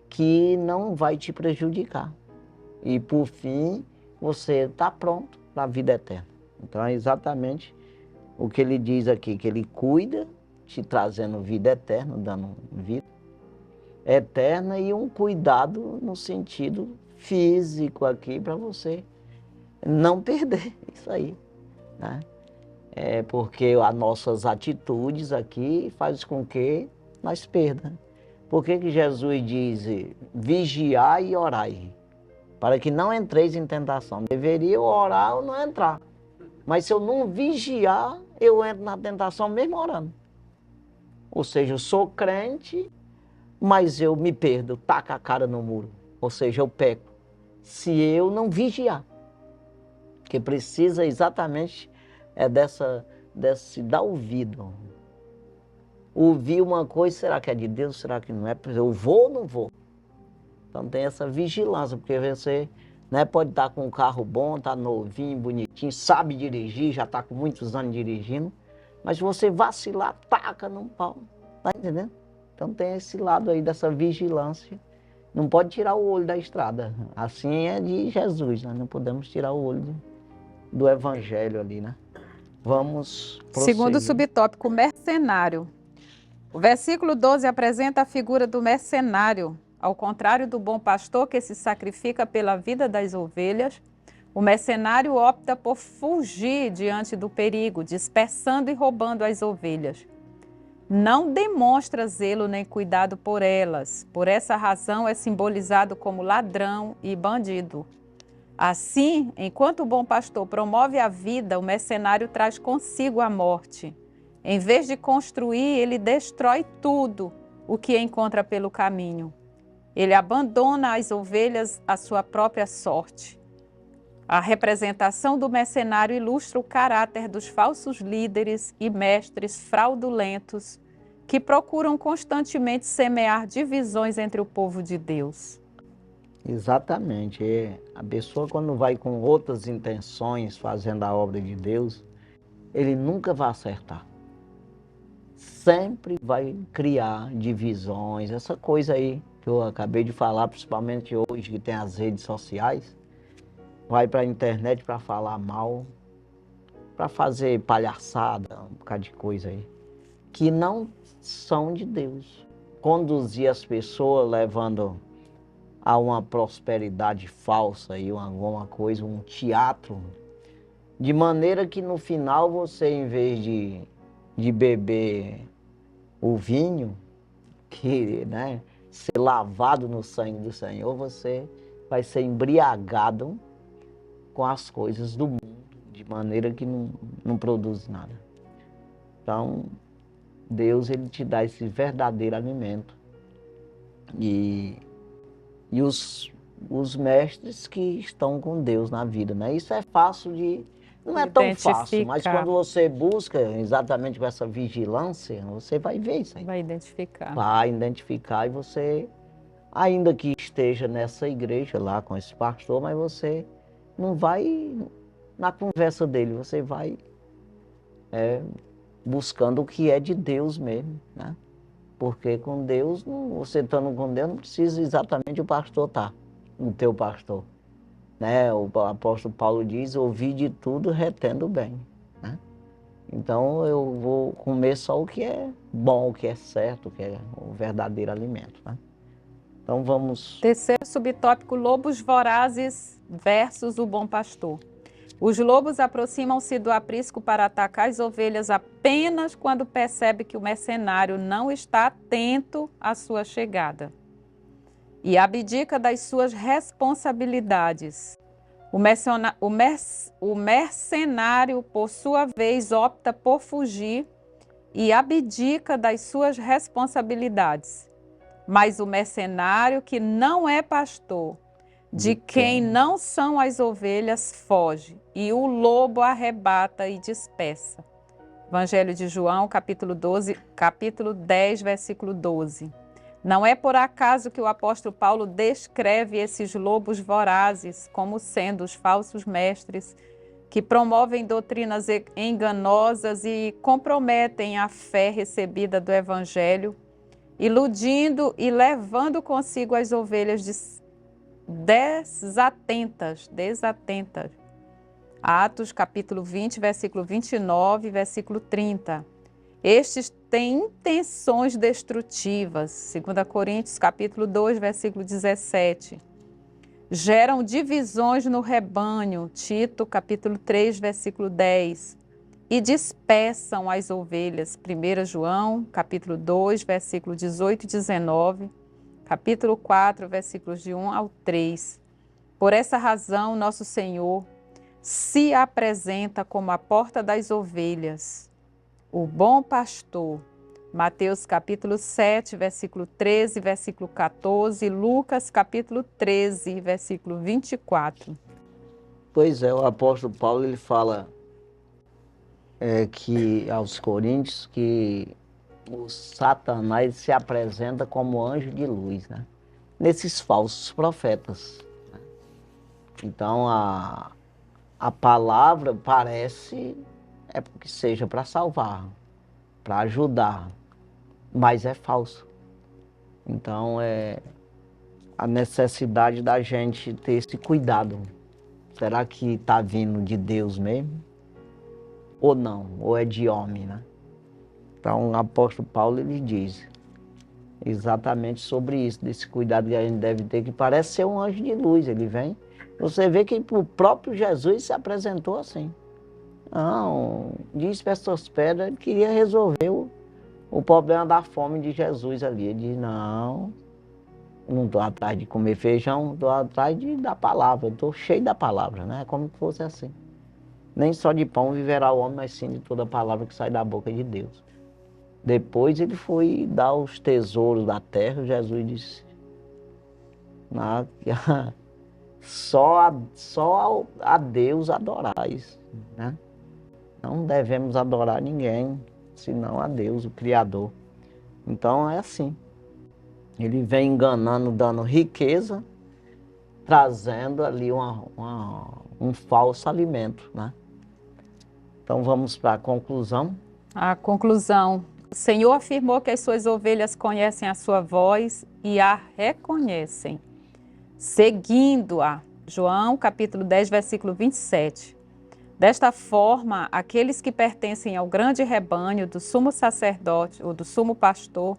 que não vai te prejudicar. E por fim, você está pronto para a vida eterna. Então é exatamente o que ele diz aqui, que ele cuida, te trazendo vida eterna, dando vida eterna e um cuidado no sentido físico aqui para você não perder isso aí, né? É porque as nossas atitudes aqui fazem com que nós perdamos. Por que Jesus diz vigiai e orai? Para que não entreis em tentação. Deveria orar ou não entrar. Mas se eu não vigiar, eu entro na tentação mesmo orando. Ou seja, eu sou crente, mas eu me perdo, taco a cara no muro. Ou seja, eu peco. Se eu não vigiar. Porque precisa exatamente desse dar ouvido. Ouvir uma coisa, será que é de Deus, será que não é? Eu vou ou não vou? Então tem essa vigilância, porque você, né, pode estar com um carro bom, tá novinho, bonitinho, sabe dirigir, já está com muitos anos dirigindo, mas se você vacilar, taca num pau, tá entendendo? Então tem esse lado aí dessa vigilância. Não pode tirar o olho da estrada. Assim é de Jesus, nós não podemos tirar o olho do Evangelho ali, né? Vamos prosseguir. Segundo subtópico, mercenário. O versículo 12 apresenta a figura do mercenário. Ao contrário do bom pastor que se sacrifica pela vida das ovelhas, o mercenário opta por fugir diante do perigo, dispersando e roubando as ovelhas. Não demonstra zelo nem cuidado por elas. Por essa razão é simbolizado como ladrão e bandido. Assim, enquanto o bom pastor promove a vida, o mercenário traz consigo a morte. Em vez de construir, ele destrói tudo o que encontra pelo caminho. Ele abandona as ovelhas à sua própria sorte. A representação do mercenário ilustra o caráter dos falsos líderes e mestres fraudulentos que procuram constantemente semear divisões entre o povo de Deus. Exatamente. A pessoa, quando vai com outras intenções fazendo a obra de Deus, ele nunca vai acertar. Sempre vai criar divisões, essa coisa aí que eu acabei de falar, principalmente hoje que tem as redes sociais, vai para a internet para falar mal, para fazer palhaçada, um bocado de coisa aí, que não são de Deus. Conduzir as pessoas levando a uma prosperidade falsa, aí, alguma coisa, um teatro, de maneira que no final você, em vez de beber o vinho, que, né, ser lavado no sangue do Senhor, você vai ser embriagado com as coisas do mundo, de maneira que não produz nada. Então, Deus, ele te dá esse verdadeiro alimento. E os os mestres que estão com Deus na vida, né? Isso é fácil de... Não é tão fácil, mas Identificar. quando você busca exatamente com essa vigilância, você vai ver isso aí. Vai identificar. Vai identificar e você, ainda que esteja nessa igreja lá com esse pastor, mas você não vai na conversa dele, você vai buscando o que é de Deus mesmo, né? Porque com Deus, você estando com Deus, não precisa exatamente o pastor estar, o teu pastor. Né? O apóstolo Paulo diz, ouvir de tudo, retendo bem. Né? Então eu vou comer só o que é bom, o que é certo, o que é o verdadeiro alimento. Né? Então vamos... Terceiro subtópico, lobos vorazes versus o bom pastor. Os lobos aproximam-se do aprisco para atacar as ovelhas apenas quando percebe que o mercenário não está atento à sua chegada e abdica das suas responsabilidades. O mercenário, por sua vez, opta por fugir e abdica das suas responsabilidades. Mas o mercenário que não é pastor, de quem não são as ovelhas, foge, e o lobo arrebata e dispersa. Evangelho de João, capítulo 10, versículo 12. Não é por acaso que o apóstolo Paulo descreve esses lobos vorazes como sendo os falsos mestres que promovem doutrinas enganosas e comprometem a fé recebida do Evangelho, iludindo e levando consigo as ovelhas desatentas. Atos, capítulo 20, versículo 29, versículo 30. Estes têm intenções destrutivas, 2 Coríntios, capítulo 2, versículo 17. Geram divisões no rebanho, Tito, capítulo 3, versículo 10. E dispersam as ovelhas, 1 João, capítulo 2, versículo 18 e 19, capítulo 4, versículos de 1 ao 3. Por essa razão, nosso Senhor se apresenta como a porta das ovelhas, o bom pastor. Mateus capítulo 7, versículo 13, versículo 14, Lucas capítulo 13, versículo 24. Pois é, o apóstolo Paulo ele fala que aos Coríntios que o Satanás se apresenta como anjo de luz, né? Nesses falsos profetas. Né? Então a palavra parece que seja para salvar, para ajudar, mas é falso. Então a necessidade da gente ter esse cuidado. Será que está vindo de Deus mesmo? Ou não? Ou é de homem, né? Então o apóstolo Paulo ele diz exatamente sobre isso, desse cuidado que a gente deve ter, que parece ser um anjo de luz. Ele vem, você vê que o próprio Jesus se apresentou assim. Não, diz para essas pedras, ele queria resolver o problema da fome de Jesus ali. Ele diz, não estou atrás de comer feijão, estou atrás da palavra, estou cheio da palavra, né? Como que fosse assim. Nem só de pão viverá o homem, mas sim de toda a palavra que sai da boca de Deus. Depois ele foi dar os tesouros da terra, Jesus disse, só a Deus adorais, né? Não devemos adorar ninguém, senão a Deus, o Criador. Então é assim. Ele vem enganando, dando riqueza, trazendo ali um falso alimento, né? Então vamos para a conclusão. A conclusão. O Senhor afirmou que as suas ovelhas conhecem a sua voz e a reconhecem, seguindo-a. João, capítulo 10, versículo 27. Desta forma, aqueles que pertencem ao grande rebanho do sumo sacerdote ou do sumo pastor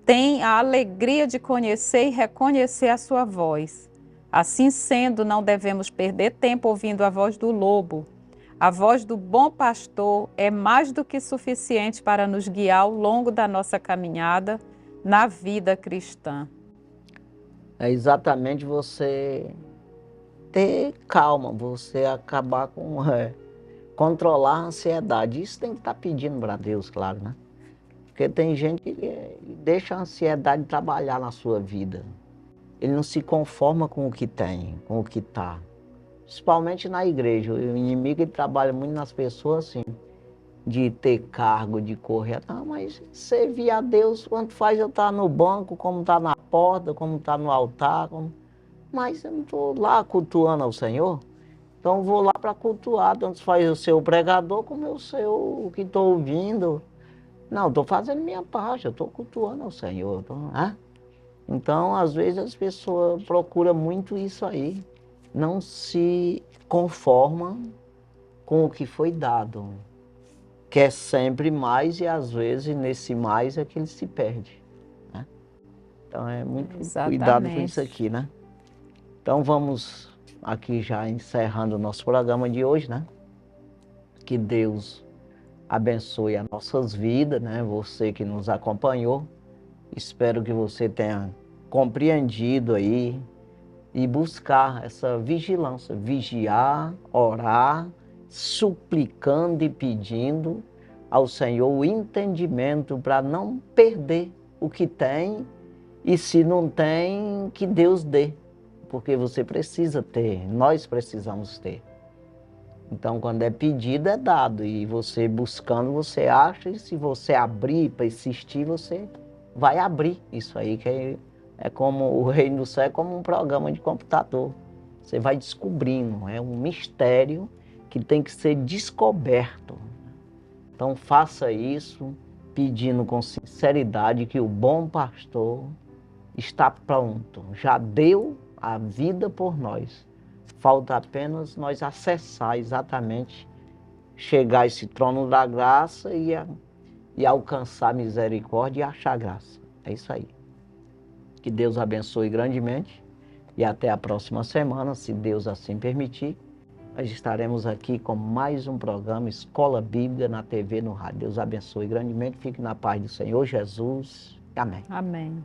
têm a alegria de conhecer e reconhecer a sua voz. Assim sendo, não devemos perder tempo ouvindo a voz do lobo. A voz do bom pastor é mais do que suficiente para nos guiar ao longo da nossa caminhada na vida cristã. É exatamente você ter calma, você acabar com controlar a ansiedade. Isso tem que estar pedindo para Deus, claro, né? Porque tem gente que deixa a ansiedade trabalhar na sua vida. ele não se conforma com o que tem, com o que está. Principalmente na igreja. O inimigo ele trabalha muito nas pessoas assim, de ter cargo, de correr. Não, mas servir a Deus, quanto faz eu estar no banco, como está na porta, como está no altar. Mas eu não estou lá cultuando ao Senhor. Então eu vou lá para cultuar, tanto faz eu ser o pregador como eu ser o que estou ouvindo. Não, estou fazendo minha parte, eu estou cultuando ao Senhor. Então, às vezes as pessoas procuram muito isso aí. Não se conforma com o que foi dado. Quer sempre mais e às vezes nesse mais é que ele se perde. Né? Então é muito cuidado com isso aqui, né? Então vamos aqui já encerrando o nosso programa de hoje, né? Que Deus abençoe as nossas vidas, né? Você que nos acompanhou. Espero que você tenha compreendido aí e buscar essa vigilância, vigiar, orar, suplicando e pedindo ao Senhor o entendimento para não perder o que tem e se não tem, que Deus dê, porque você precisa ter, nós precisamos ter. Então, quando é pedido, é dado e você buscando, você acha e se você abrir para insistir, você vai abrir isso aí, que é como o Reino do Céu, é como um programa de computador. Você vai descobrindo, é um mistério que tem que ser descoberto. Então faça isso, pedindo com sinceridade que o bom pastor está pronto, já deu a vida por nós. Falta apenas nós acessar exatamente, chegar a esse trono da graça e alcançar misericórdia e achar graça. É isso aí. Que Deus abençoe grandemente e até a próxima semana, se Deus assim permitir. Nós estaremos aqui com mais um programa Escola Bíblica na TV, no rádio. Deus abençoe grandemente. Fique na paz do Senhor Jesus. Amém. Amém.